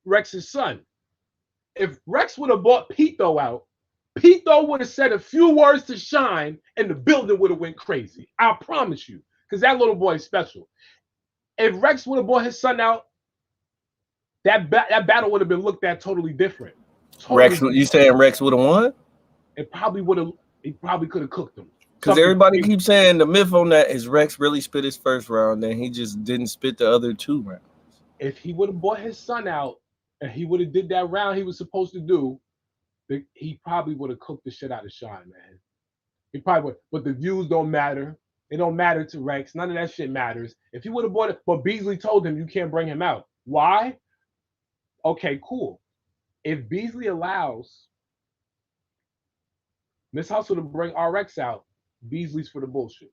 [SPEAKER 2] Rex's son. If Rex would have bought Pito out, Pito would have said a few words to Shine and the building would have went crazy. I promise you. Because that little boy is special. If Rex would have bought his son out, that battle would have been looked at totally different.
[SPEAKER 3] Rex, you saying Rex would have won?
[SPEAKER 2] He probably could have cooked him.
[SPEAKER 3] Because everybody keeps saying the myth on that is Rex really spit his first round and he just didn't spit the other 2 rounds.
[SPEAKER 2] If he would have bought his son out and he would have did that round he was supposed to do, he probably would have cooked the shit out of Shine, man. He probably would. But the views don't matter. It don't matter to Rex. None of that shit matters. If he would have bought it, but Beasley told him you can't bring him out. Why? Okay, cool. If Beasley allows Miss Hustle to bring RX out, Beasley's for the bullshit.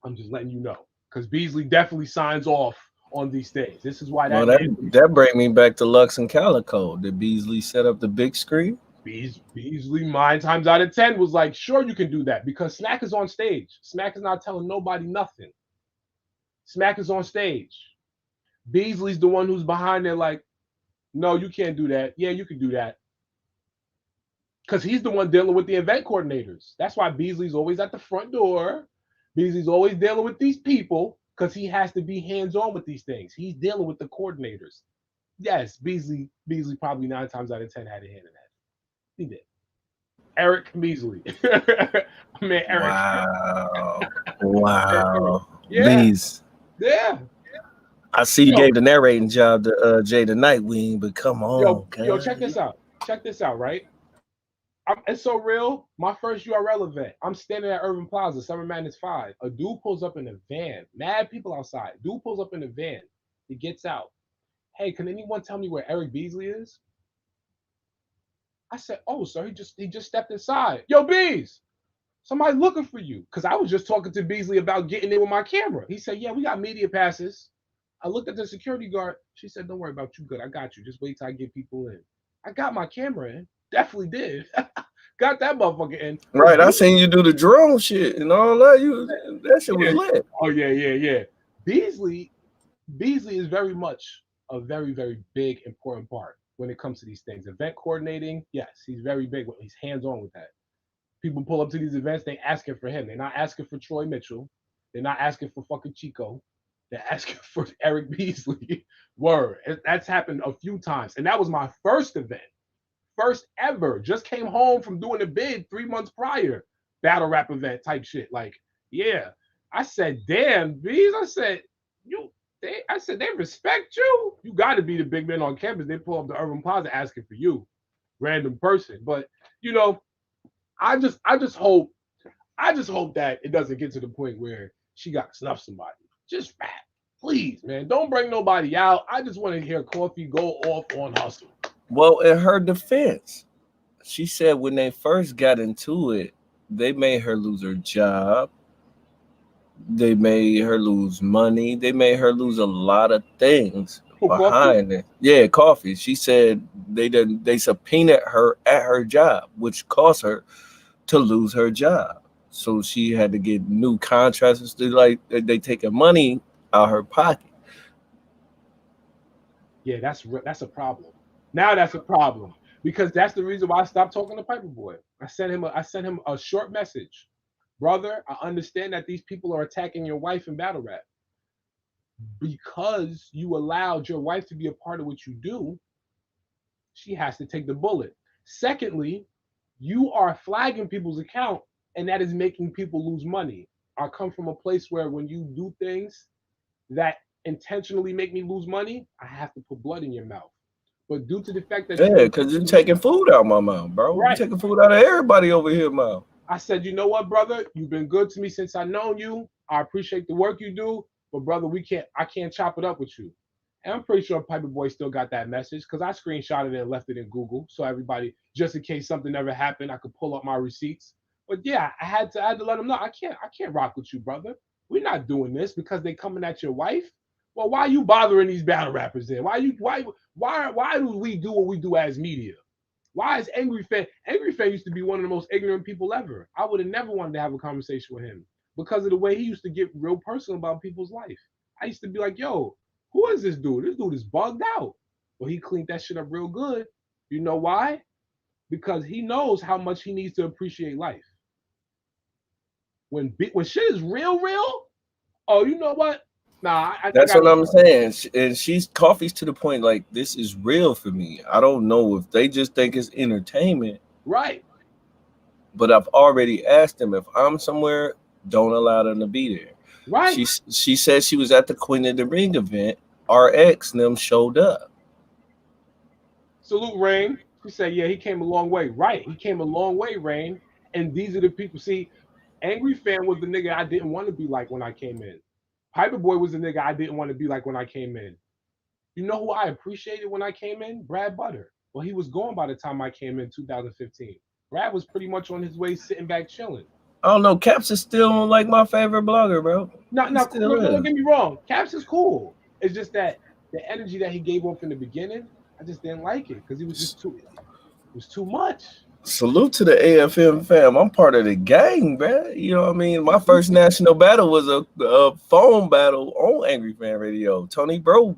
[SPEAKER 2] I'm just letting you know. Because Beasley definitely signs off on these things. This is why
[SPEAKER 3] that brings me back to Lux and Calico. Did Beasley set up the big screen?
[SPEAKER 2] Beasley 9 times out of 10 was like, sure, you can do that because Smack is on stage. Smack is not telling nobody nothing. Smack is on stage. Beasley's the one who's behind there like, no, you can't do that. Yeah, you can do that. Because he's the one dealing with the event coordinators. That's why Beasley's always at the front door. Beasley's always dealing with these people because he has to be hands-on with these things. He's dealing with the coordinators. Yes, Beasley probably 9 times out of 10 had a hand in that. He did. Eric Beasley. Man, Eric.
[SPEAKER 3] Wow.
[SPEAKER 2] Yeah.
[SPEAKER 3] Bees.
[SPEAKER 2] Yeah.
[SPEAKER 3] I see you gave the narrating job to Jay the Nightwing, but come on.
[SPEAKER 2] Yo, check this out. Check this out, right? It's so real. My first URL event, I'm standing at Urban Plaza, Summer Madness 5. A dude pulls up in a van. Mad people outside. Dude pulls up in a van. He gets out. Hey, can anyone tell me where Eric Beasley is? I said, oh, sir, he just stepped inside. Yo, Bees, somebody looking for you. Because I was just talking to Beasley about getting in with my camera. He said, yeah, we got media passes. I looked at the security guard. She said, don't worry about you. Good. I got you. Just wait till I get people in. I got my camera in. Definitely did. Got that motherfucker in.
[SPEAKER 3] Right. I seen you do the drone shit and all that. That shit was lit.
[SPEAKER 2] Oh, yeah. Beasley is very much a very, very big, important part when it comes to these things. Event coordinating, yes, he's very big. He's hands-on with that. People pull up to these events, they asking for him. They're not asking for Troy Mitchell. They're not asking for fucking Chico. They're asking for Eric Beasley. Word. That's happened a few times. And that was my first event. First ever. Just came home from doing a bid 3 months prior. Battle rap event type shit. Like, yeah. I said, damn, Bees. I said, they respect you. You got to be the big man on campus. They pull up the Urban Plaza asking for you, random person. But I just hope I just hope that it doesn't get to the point where she got to snuff somebody. Just rap. Please, man. Don't bring nobody out. I just want to hear Coffee go off on Hustle.
[SPEAKER 3] Well, in her defense, she said when they first got into it, they made her lose her job. They made her lose money. They made her lose a lot of things
[SPEAKER 2] For Coffee?
[SPEAKER 3] behind it. Yeah, Coffee. She said they subpoenaed her at her job, which caused her to lose her job. So she had to get new contractors. They taking money out her pocket.
[SPEAKER 2] Yeah, that's a problem. Now that's a problem because that's the reason why I stopped talking to Piper Boy. I sent him a short message, brother. I understand that these people are attacking your wife in battle rap because you allowed your wife to be a part of what you do. She has to take the bullet. Secondly, you are flagging people's account, and that is making people lose money. I come from a place where when you do things that intentionally make me lose money, I have to put blood in your mouth. But due to the fact that
[SPEAKER 3] Yeah, because you're taking food out of my mouth, bro.
[SPEAKER 2] Right.
[SPEAKER 3] You're taking food out of everybody over here, mouth.
[SPEAKER 2] I said, you know what, brother? You've been good to me since I known you. I appreciate the work you do, but brother, I can't chop it up with you. And I'm pretty sure Piper Boy still got that message because I screenshotted it and left it in Google. So everybody, just in case something ever happened, I could pull up my receipts. But yeah, I had to let him know I can't rock with you, brother. We're not doing this because they coming at your wife. Well, why are you bothering these battle rappers then? Why do we do what we do as media? Why is Angry Fan? Angry Fan used to be one of the most ignorant people ever. I would have never wanted to have a conversation with him because of the way he used to get real personal about people's life. I used to be like, yo, who is this dude? This dude is bugged out. Well, he cleaned that shit up real good. You know why? Because he knows how much he needs to appreciate life. When shit is real, oh, you know what? Nah,
[SPEAKER 3] That's what I'm saying. And she's Coffee's to the point like this is real for me. I don't know if they just think it's entertainment.
[SPEAKER 2] Right.
[SPEAKER 3] But I've already asked them if I'm somewhere, don't allow them to be there.
[SPEAKER 2] Right.
[SPEAKER 3] She said she was at the Queen of the Ring event. RX and them showed up.
[SPEAKER 2] Salute Rain. She said, yeah, he came a long way. Right. He came a long way, Rain. And these are the people. See, Angry Fan was the nigga I didn't want to be like when I came in. Piper Boy was the nigga I didn't want to be like when I came in. You know who I appreciated when I came in? Brad Butter. Well, he was gone by the time I came in 2015. Brad was pretty much on his way sitting back chilling.
[SPEAKER 3] I don't know. Caps is still like my favorite blogger, bro.
[SPEAKER 2] No, don't get me wrong. Caps is cool. It's just that the energy that he gave off in the beginning, I just didn't like it because it was too much.
[SPEAKER 3] Salute to the AFM fam. I'm part of the gang, bro. You know what I mean? My first national battle was a phone battle on Angry Fan Radio. Tony Bro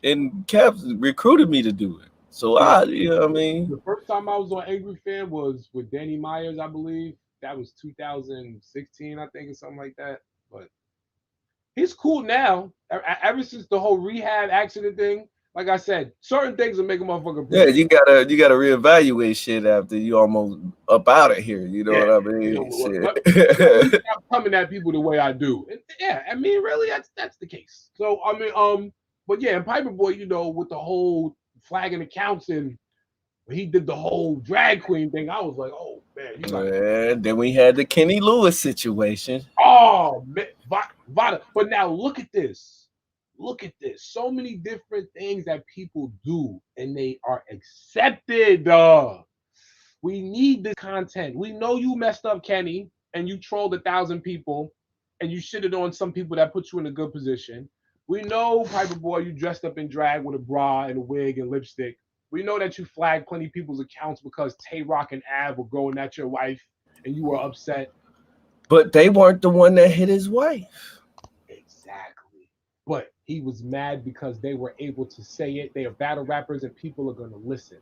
[SPEAKER 3] and Caps recruited me to do it. So you know what I mean?
[SPEAKER 2] The first time I was on Angry Fan was with Danny Myers, I believe. That was 2016, I think, or something like that. But he's cool now. Ever since the whole rehab accident thing, like I said, certain things will make a motherfucker.
[SPEAKER 3] Yeah, you gotta reevaluate shit after you almost up out of here. You know what I mean?
[SPEAKER 2] Shit. I'm coming at people the way I do. And yeah, I mean, really, that's the case. So I mean, but yeah, and Piper Boy, you know, with the whole flagging accounts and he did the whole drag queen thing, I was like, oh man.
[SPEAKER 3] And then we had the Kenny Lewis situation.
[SPEAKER 2] Oh man, Vada. But now look at this. Look at this. So many different things that people do and they are accepted. We need this content. We know you messed up, Kenny, and you trolled 1,000 people and you shitted on some people that put you in a good position. We know, Piper Boy, you dressed up in drag with a bra and a wig and lipstick. We know that you flagged plenty of people's accounts because Tay Rock and Av were going at your wife and you were upset.
[SPEAKER 3] But they weren't the one that hit his wife.
[SPEAKER 2] Exactly. But he was mad because they were able to say it. They are battle rappers and people are going to listen.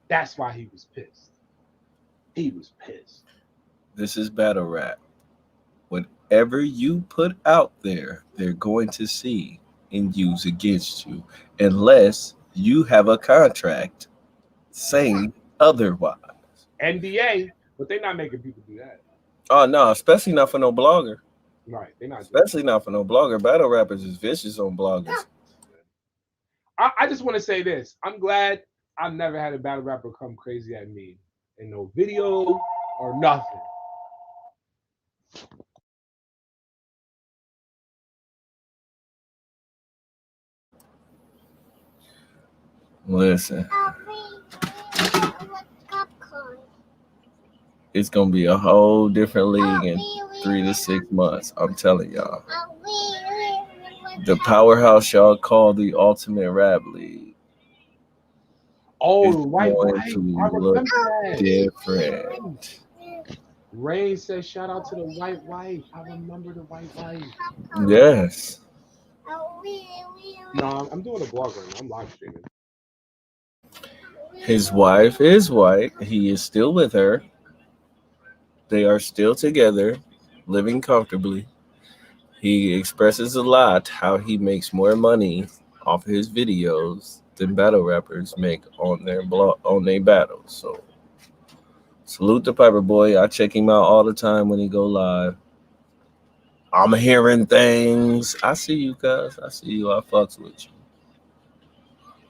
[SPEAKER 2] That's why he was pissed. He was pissed.
[SPEAKER 3] This is battle rap. Whatever you put out there, they're going to see and use against you unless you have a contract saying otherwise.
[SPEAKER 2] NDA, but they're not making people do that.
[SPEAKER 3] Oh, no, especially not for no blogger.
[SPEAKER 2] Right, they're not.
[SPEAKER 3] Especially not for no blogger. Battle rappers is vicious on bloggers.
[SPEAKER 2] I just want to say this. I'm glad I've never had a battle rapper come crazy at me in no video or nothing.
[SPEAKER 3] Listen,
[SPEAKER 1] What popcorn?
[SPEAKER 3] it's gonna be a whole different league in 3 to 6 months. I'm telling y'all. The powerhouse y'all call the Ultimate Rap League
[SPEAKER 2] Oh,
[SPEAKER 3] is
[SPEAKER 2] the white
[SPEAKER 3] going
[SPEAKER 2] wife.
[SPEAKER 3] to
[SPEAKER 2] I
[SPEAKER 3] look
[SPEAKER 2] remember that.
[SPEAKER 3] different.
[SPEAKER 2] Rain says, "Shout out to the white wife." I remember the white wife.
[SPEAKER 3] Yes.
[SPEAKER 2] No, I'm doing a blog right now. I'm live streaming.
[SPEAKER 3] His wife is white. He is still with her. They are still together, living comfortably. He expresses a lot how he makes more money off his videos than battle rappers make on their battles. So salute the Piper Boy. I check him out all the time when he go live. I'm hearing things. I see you, cuz. I see you. I fucks with you.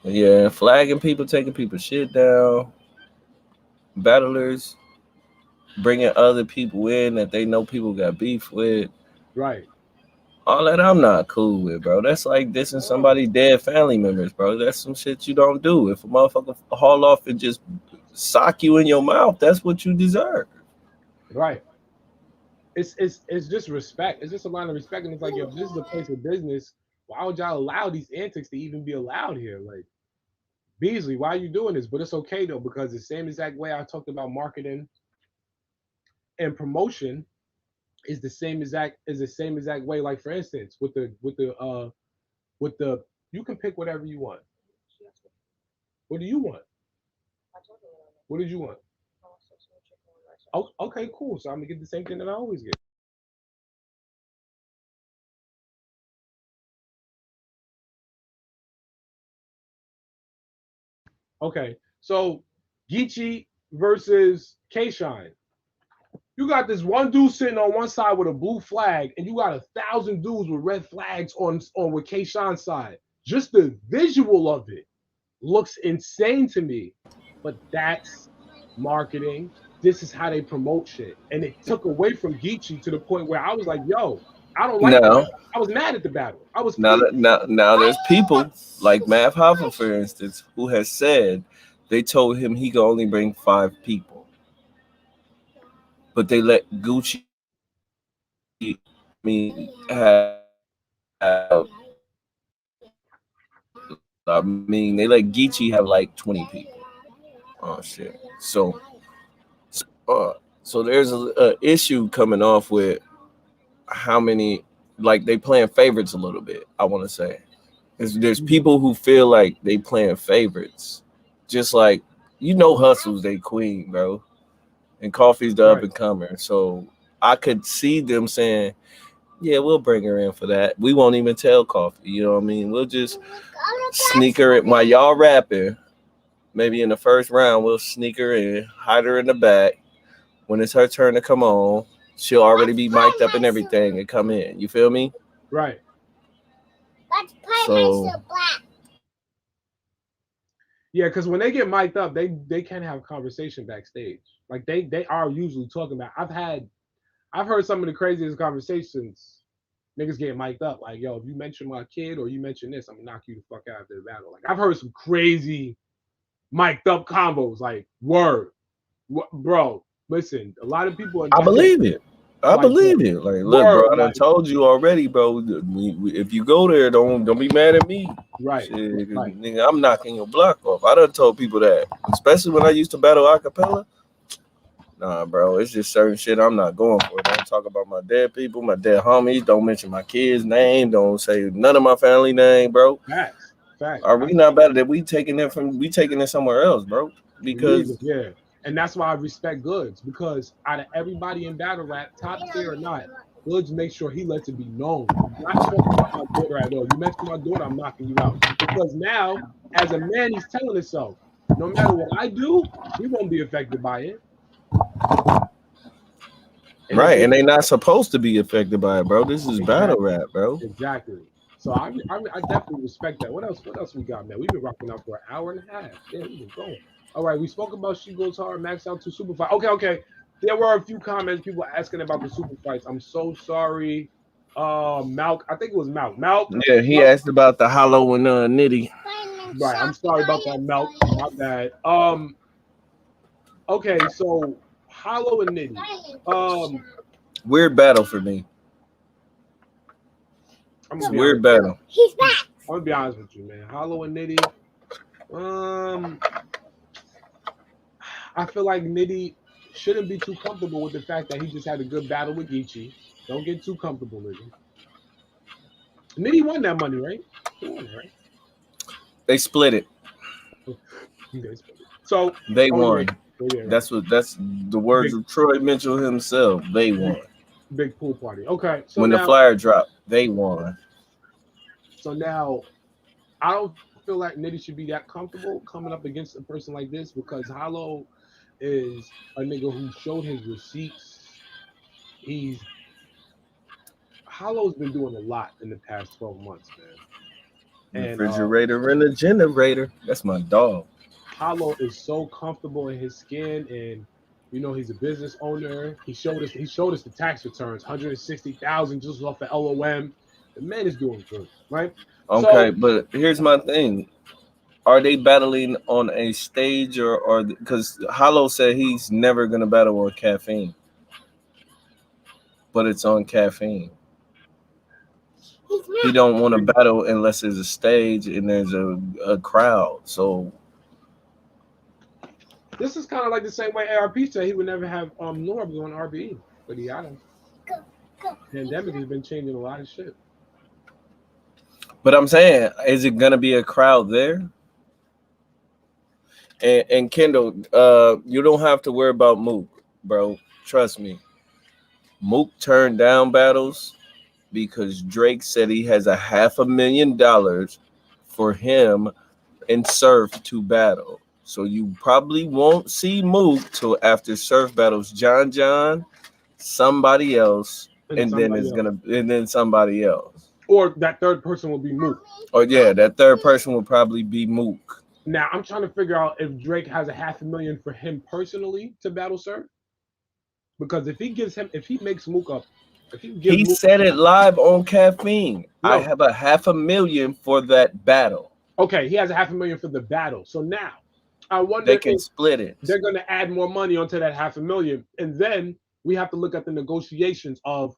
[SPEAKER 3] But yeah, flagging people, taking people's shit down. Battlers bringing other people in that they know people got beef with.
[SPEAKER 2] Right.
[SPEAKER 3] All that I'm not cool with, bro. That's like dissing somebody dead family members, bro. That's some shit you don't do. If a motherfucker haul off and just sock you in your mouth, that's what you deserve.
[SPEAKER 2] Right. It's just respect. It's just a line of respect, and it's like, yo, if this is a place of business, why would y'all allow these antics to even be allowed here? Like, Beasley, why are you doing this? But it's okay though, because the same exact way I talked about marketing and promotion is the same exact way. Like for instance, with the you can pick whatever you want. What do you want? What did you want? Oh, okay, cool. So I'm gonna get the same thing that I always get. Okay, so Geechee versus K Shine. You got this one dude sitting on one side with a blue flag, and you got 1,000 dudes with red flags on with K Shine's side. Just the visual of it looks insane to me. But that's marketing. This is how they promote shit. And it took away from Geechee to the point where I was like, yo, I don't like the
[SPEAKER 3] Now,
[SPEAKER 2] battle. I was mad at the battle. I was
[SPEAKER 3] now,
[SPEAKER 2] pissed.
[SPEAKER 3] that, now, there's people like Mav Hoffa, for instance, who has said they told him he could only bring 5 people, but they let Gucci have. I mean, they let Geechee have like 20 people. Oh shit! Uh, so there's a issue coming off with how many, like they playing favorites a little bit. I want to say there's people who feel like they playing favorites, just like Hustle's they queen, bro, and Coffee's the up
[SPEAKER 2] Right.
[SPEAKER 3] and comer. So I could see them saying, "Yeah, we'll bring her in for that. We won't even tell Coffee. You know what I mean? We'll just sneak her in while y'all rapping. Maybe in the first round, we'll sneak her in, hide her in the back. When it's her turn to come on, she'll already be mic'd up and everything and come in. You feel me?
[SPEAKER 2] Right.
[SPEAKER 3] So
[SPEAKER 2] Yeah, because when they get mic'd up, they can have conversation backstage. Like they are usually talking about. I've heard some of the craziest conversations. Niggas getting mic'd up. Like, yo, if you mention my kid or you mention this, I'm gonna knock you the fuck out of the battle. Like I've heard some crazy mic'd up combos. Like, word. Bro, listen, a lot of people
[SPEAKER 3] I
[SPEAKER 2] invest
[SPEAKER 3] believe it. I
[SPEAKER 2] like
[SPEAKER 3] believe it. Like, look,
[SPEAKER 2] word,
[SPEAKER 3] bro, I done
[SPEAKER 2] like
[SPEAKER 3] told you already, bro. If you go there, don't be mad at me.
[SPEAKER 2] right,
[SPEAKER 3] Shit,
[SPEAKER 2] right.
[SPEAKER 3] nigga, I'm knocking your block off. I done told people that, especially when I used to battle acapella. Nah, bro, it's just certain shit I'm not going for. Don't talk about my dead people, my dead homies. Don't mention my kid's name. Don't say none of my family name, bro.
[SPEAKER 2] Facts, facts.
[SPEAKER 3] Are we not better that we taking it somewhere else, bro?
[SPEAKER 2] Leaving,
[SPEAKER 3] Because
[SPEAKER 2] yeah. And that's why I respect Goods because out of everybody in battle rap, top tier or not, Goods makes sure he lets it be known. I'm not talking about my daughter at all. You mention my daughter, I'm knocking you out. Because now, as a man, he's telling himself, no matter what I do, he won't be affected by it. And if
[SPEAKER 3] right,
[SPEAKER 2] they
[SPEAKER 3] and they not supposed to be affected by it, bro. This is battle
[SPEAKER 2] exactly,
[SPEAKER 3] rap, bro.
[SPEAKER 2] exactly. So I definitely respect that. What else? What else we got, man? We've been rocking out for an hour and a half. Yeah, we've been going. All right, we spoke about She Goes Hard, Max Out to Superfly. Okay, okay. There were a few comments, people asking about the super fights. I'm so sorry. Malk, I think it was Malk.
[SPEAKER 3] Yeah, he asked about the Hollow and Nitty.
[SPEAKER 2] Right, I'm sorry about that, Malk. My bad. Okay, so Hollow and Nitty.
[SPEAKER 3] Weird battle for me.
[SPEAKER 2] I'm
[SPEAKER 3] It's
[SPEAKER 2] gonna
[SPEAKER 3] a
[SPEAKER 2] be
[SPEAKER 3] weird
[SPEAKER 2] honest.
[SPEAKER 3] battle.
[SPEAKER 1] He's back.
[SPEAKER 2] I'm gonna be honest with you, man. Hollow and Nitty. I feel like Nitty shouldn't be too comfortable with the fact that he just had a good battle with Geechee. Don't get too comfortable, Nitty. Nitty won that money, right? He won it, right?
[SPEAKER 3] They split it.
[SPEAKER 2] So
[SPEAKER 3] They won.
[SPEAKER 2] Yeah, right.
[SPEAKER 3] That's the words of Troy Mitchell himself. They won.
[SPEAKER 2] Big pool party. Okay. So
[SPEAKER 3] when
[SPEAKER 2] now,
[SPEAKER 3] the flyer dropped, they won.
[SPEAKER 2] So now I don't feel like Nitty should be that comfortable coming up against a person like this because Hollow is a nigga who showed his receipts. Hollow's been doing a lot in the past 12 months, man.
[SPEAKER 3] Refrigerator and a generator. That's my dog.
[SPEAKER 2] Hollow is so comfortable in his skin, and he's a business owner. He showed us the tax returns, 160,000 just off the LOM. The man is doing good, right?
[SPEAKER 3] Okay, but here's my thing. Are they battling on a stage or because Hollow said he's never gonna battle on caffeine, but it's on caffeine. He don't want to battle unless there's a stage and there's a crowd. So
[SPEAKER 2] this is kind of like the same way ARP said he would never have Norbes on RBE, but he got him. Pandemic has been changing a lot of shit.
[SPEAKER 3] But I'm saying, is it gonna be a crowd there? And Kendall, you don't have to worry about Mook, bro. Trust me. Mook turned down battles because Drake said he has $500,000 for him and Surf to battle. So you probably won't see Mook till after Surf battles John, somebody else, and then somebody else.
[SPEAKER 2] Or that third person will be Mook.
[SPEAKER 3] Oh yeah, that third person will probably be Mook.
[SPEAKER 2] Now I'm trying to figure out if Drake has $500,000 for him personally to battle Surf. Because if he makes Mook up,
[SPEAKER 3] he said it live on caffeine. No. I have $500,000 for that battle.
[SPEAKER 2] Okay, he has $500,000 for the battle. So now I wonder
[SPEAKER 3] they can split it.
[SPEAKER 2] They're gonna add more money onto that $500,000. And then we have to look at the negotiations of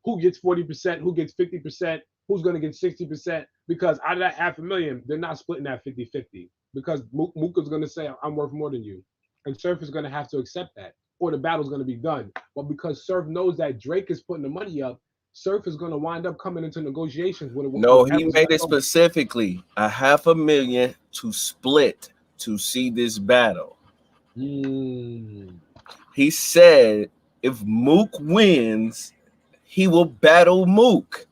[SPEAKER 2] who gets 40%, who gets 50%, who's gonna get 60%. Because out of that $500,000, they're not splitting that 50-50. Because Mook is gonna say, I'm worth more than you. And Surf is gonna have to accept that. Or the battle's going to be done. But because Surf knows that Drake is putting the money up, Surf is going to wind up coming into negotiations with it.
[SPEAKER 3] No, he made it specifically $500,000 to split to see this battle. He said if Mook wins, he will battle Mook.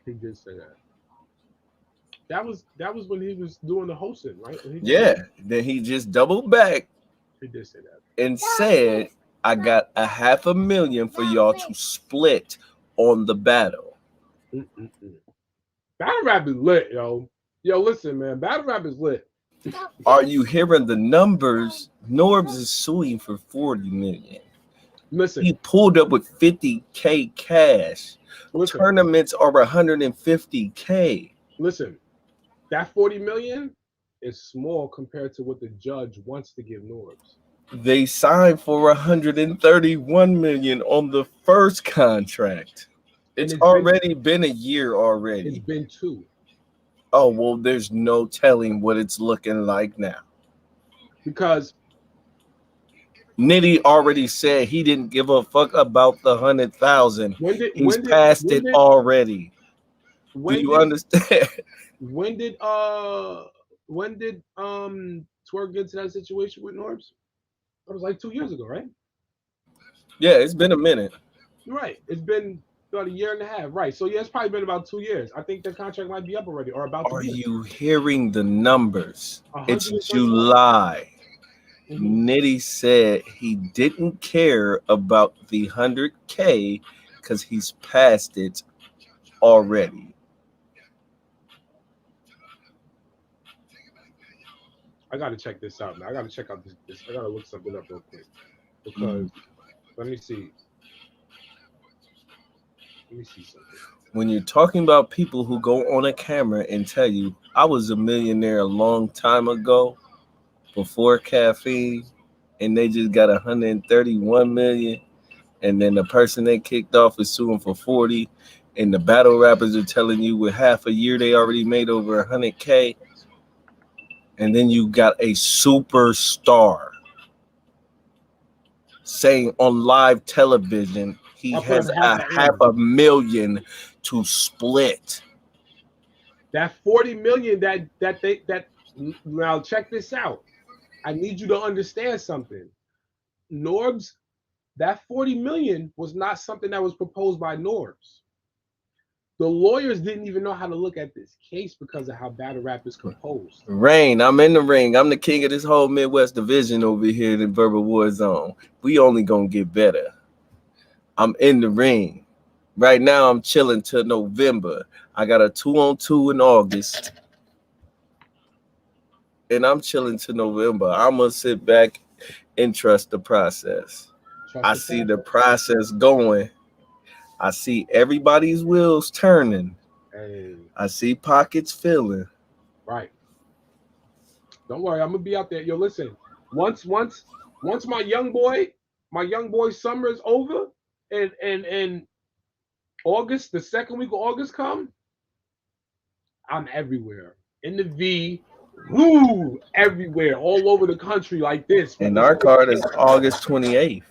[SPEAKER 2] He did say that. That was when he was doing the hosting, right?
[SPEAKER 3] Then he just doubled back.
[SPEAKER 2] He did say that.
[SPEAKER 3] And said, I got $500,000 for y'all to split on the battle.
[SPEAKER 2] Battle rap is lit, yo. Yo, listen, man. Battle rap is lit.
[SPEAKER 3] Are you hearing the numbers? Norbes is suing for $40 million.
[SPEAKER 2] Listen.
[SPEAKER 3] He pulled up with $50K cash. Listen. Tournaments are $150K.
[SPEAKER 2] Listen. That $40 million is small compared to what the judge wants to give Norbes.
[SPEAKER 3] They signed for $131 million on the first contract. It's already been a year already.
[SPEAKER 2] It's been 2.
[SPEAKER 3] Oh, well, there's no telling what it's looking like now.
[SPEAKER 2] Because
[SPEAKER 3] Nitty already said he didn't give a fuck about the 100,000. He's passed it already. Do you understand?
[SPEAKER 2] When did Twerk get into that situation with Norbes? It was like 2 years ago, right?
[SPEAKER 3] Yeah, it's been a minute.
[SPEAKER 2] Right. It's been about 1.5 years, right? So yeah, it's probably been about 2 years. I think the contract might be up already or about to be.
[SPEAKER 3] Are you hearing the numbers? It's July. Nitty said he didn't care about the 100K because he's passed it already.
[SPEAKER 2] I gotta check this out, man. I gotta check out this. I gotta look something up real quick because let me see. Let me see something.
[SPEAKER 3] When you're talking about people who go on a camera and tell you, I was a millionaire a long time ago before caffeine, and they just got 131 million, and then the person they kicked off is suing for 40, and the battle rappers are telling you with half a year they already made over 100K, and then you got a superstar saying on live television he has a half a million to split.
[SPEAKER 2] That 40 million that now check this out. I need you to understand something. Norbes, that 40 million was not something that was proposed by Norbes. The lawyers didn't even know how to look at this case because of how battle rap is composed.
[SPEAKER 3] Rain, I'm in the ring. I'm the king of this whole Midwest division over here in Verbal War Zone. We only gonna get better. I'm in the ring. Right now, I'm chilling till November. I got a 2-on-2 in August. And I'm chilling till November. I'm gonna sit back and trust the process. I see the process going. I see everybody's wheels turning.
[SPEAKER 2] Hey.
[SPEAKER 3] I see pockets filling.
[SPEAKER 2] Right. Don't worry, I'm gonna be out there. Yo, listen. Once my young boy summer is over, and August, the second week of August come, I'm everywhere in the V. Woo! Everywhere, all over the country like this.
[SPEAKER 3] And our card is August 28th.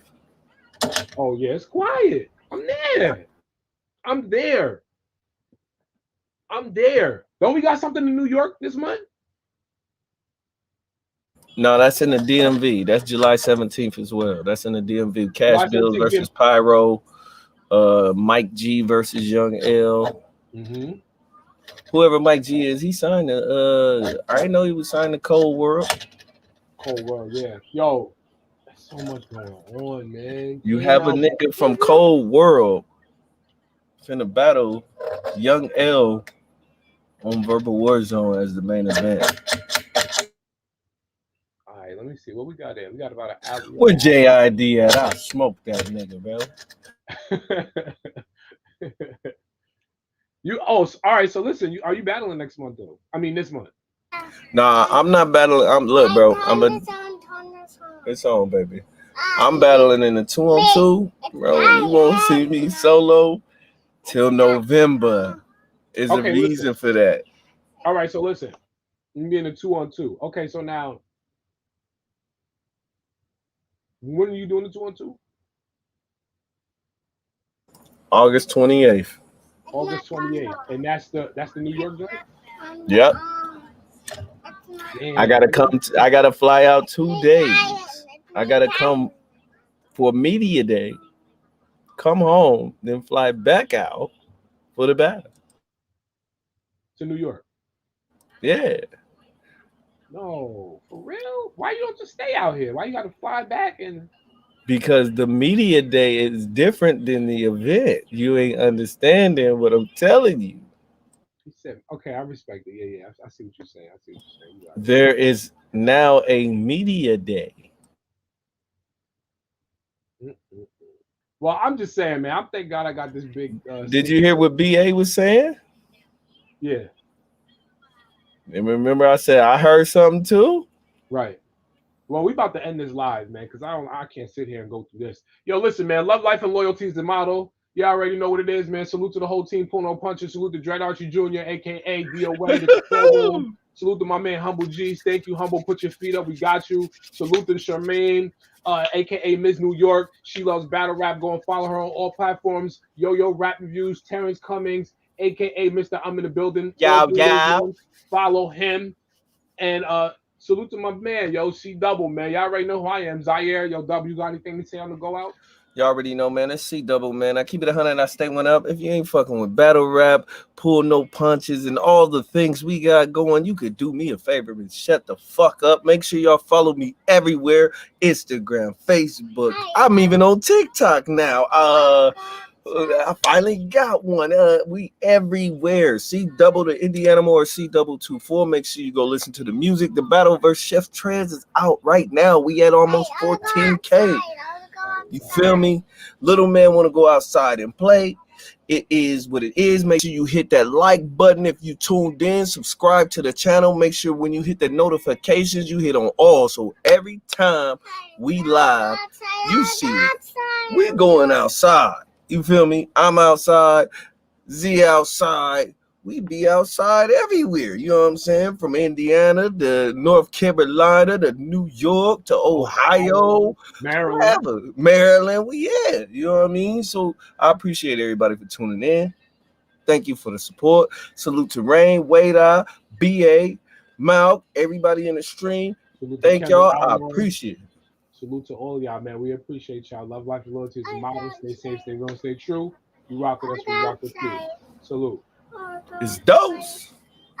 [SPEAKER 2] Oh yeah, it's quiet. I'm there. I'm there. I'm there. Don't we got something in New York this month?
[SPEAKER 3] No, that's in the DMV. That's July 17th as well. That's in the DMV. Cash Bills versus Pyro. Mike G versus Young L.
[SPEAKER 2] Mm-hmm.
[SPEAKER 3] Whoever Mike G is, he signed I didn't know he was signed to Cold World.
[SPEAKER 2] Cold World, yeah. Yo, there's so much going on, man.
[SPEAKER 3] You have a nigga from Cold World finna battle Young L on Verbal War Zone as the main event.
[SPEAKER 2] All right, let me see what we got there. We got about an hour.
[SPEAKER 3] Where JID at? I'll smoke that nigga, bro.
[SPEAKER 2] All right. So listen, are you battling next month though? I mean this month.
[SPEAKER 3] Nah, I'm not battling. Look, bro. It's on, baby. I'm battling in the 2-on-2, bro. You won't see me solo till November. Is a reason for that.
[SPEAKER 2] All right, so listen, you be in a 2-on-2. Okay, so now, when are you doing the 2-on-2?
[SPEAKER 3] August 28th.
[SPEAKER 2] August 28th, and that's the New York joint.
[SPEAKER 3] Yep. Damn. I gotta come. I gotta fly out 2 days. I gotta come for media day, come home, then fly back out for the battle.
[SPEAKER 2] To New York.
[SPEAKER 3] Yeah.
[SPEAKER 2] No, for real? Why you don't just stay out here? Why you gotta fly back and?
[SPEAKER 3] Because the media day is different than the event. You ain't understanding what I'm telling you.
[SPEAKER 2] He said, okay, I respect it. Yeah. I see what you're saying.
[SPEAKER 3] There is now a media day.
[SPEAKER 2] Well, I'm just saying, man. I'm thank God I got this big.
[SPEAKER 3] Did you hear what BA was saying?
[SPEAKER 2] Yeah.
[SPEAKER 3] And remember, I said I heard something too.
[SPEAKER 2] Right. Well, we about to end this live, man, because I can't sit here and go through this. Yo, listen, man. Love, life, and loyalty is the motto. You already know what it is, man. Salute to the whole team. Pull no punches. Salute to Dread Archie Jr., aka DOA. Salute to my man Humble G's. Thank you, Humble. Put your feet up. We got you. Salute to Charmaine, aka Miss New York. She loves battle rap. Go and follow her on all platforms. Yo Rap Reviews. Terrence Cummings, aka Mr. I'm in the building.
[SPEAKER 3] Yo.
[SPEAKER 2] Follow him. And salute to my man, yo, C Double, man. Y'all already know who I am. Zaire, yo, W, you got anything to say on the go out?
[SPEAKER 3] Y'all already know, man. It's C Double, man. I keep it 100 and I stay one up. If you ain't fucking with battle rap, pull no punches, and all the things we got going, you could do me a favor and shut the fuck up. Make sure y'all follow me everywhere. Instagram, Facebook. I'm even on TikTok now. I finally got one. We everywhere. See double the Indiana or C double 24. Make sure you go listen to the music. The Battle vs. Chef Trez is out right now. We at almost 14K. You feel me? Little man want to go outside and play. It is what it is. Make sure you hit that like button if you tuned in. Subscribe to the channel. Make sure when you hit the notifications, you hit on all. So every time we live, you see it. We're going outside. You feel me? I'm outside. Z outside. We be outside everywhere. You know what I'm saying? From Indiana to North Carolina to New York to Ohio,
[SPEAKER 2] Maryland.
[SPEAKER 3] Maryland. We you know what I mean? So I appreciate everybody for tuning in. Thank you for the support. Salute to Rain, Wada, BA, Malk, everybody in the stream. Thank y'all. I appreciate it.
[SPEAKER 2] Salute to all of y'all, man. We appreciate y'all. Love, life, and loyalty is the motto. Stay safe, stay real, stay true. You rock with us, we rock with you. Salute.
[SPEAKER 3] It's dose.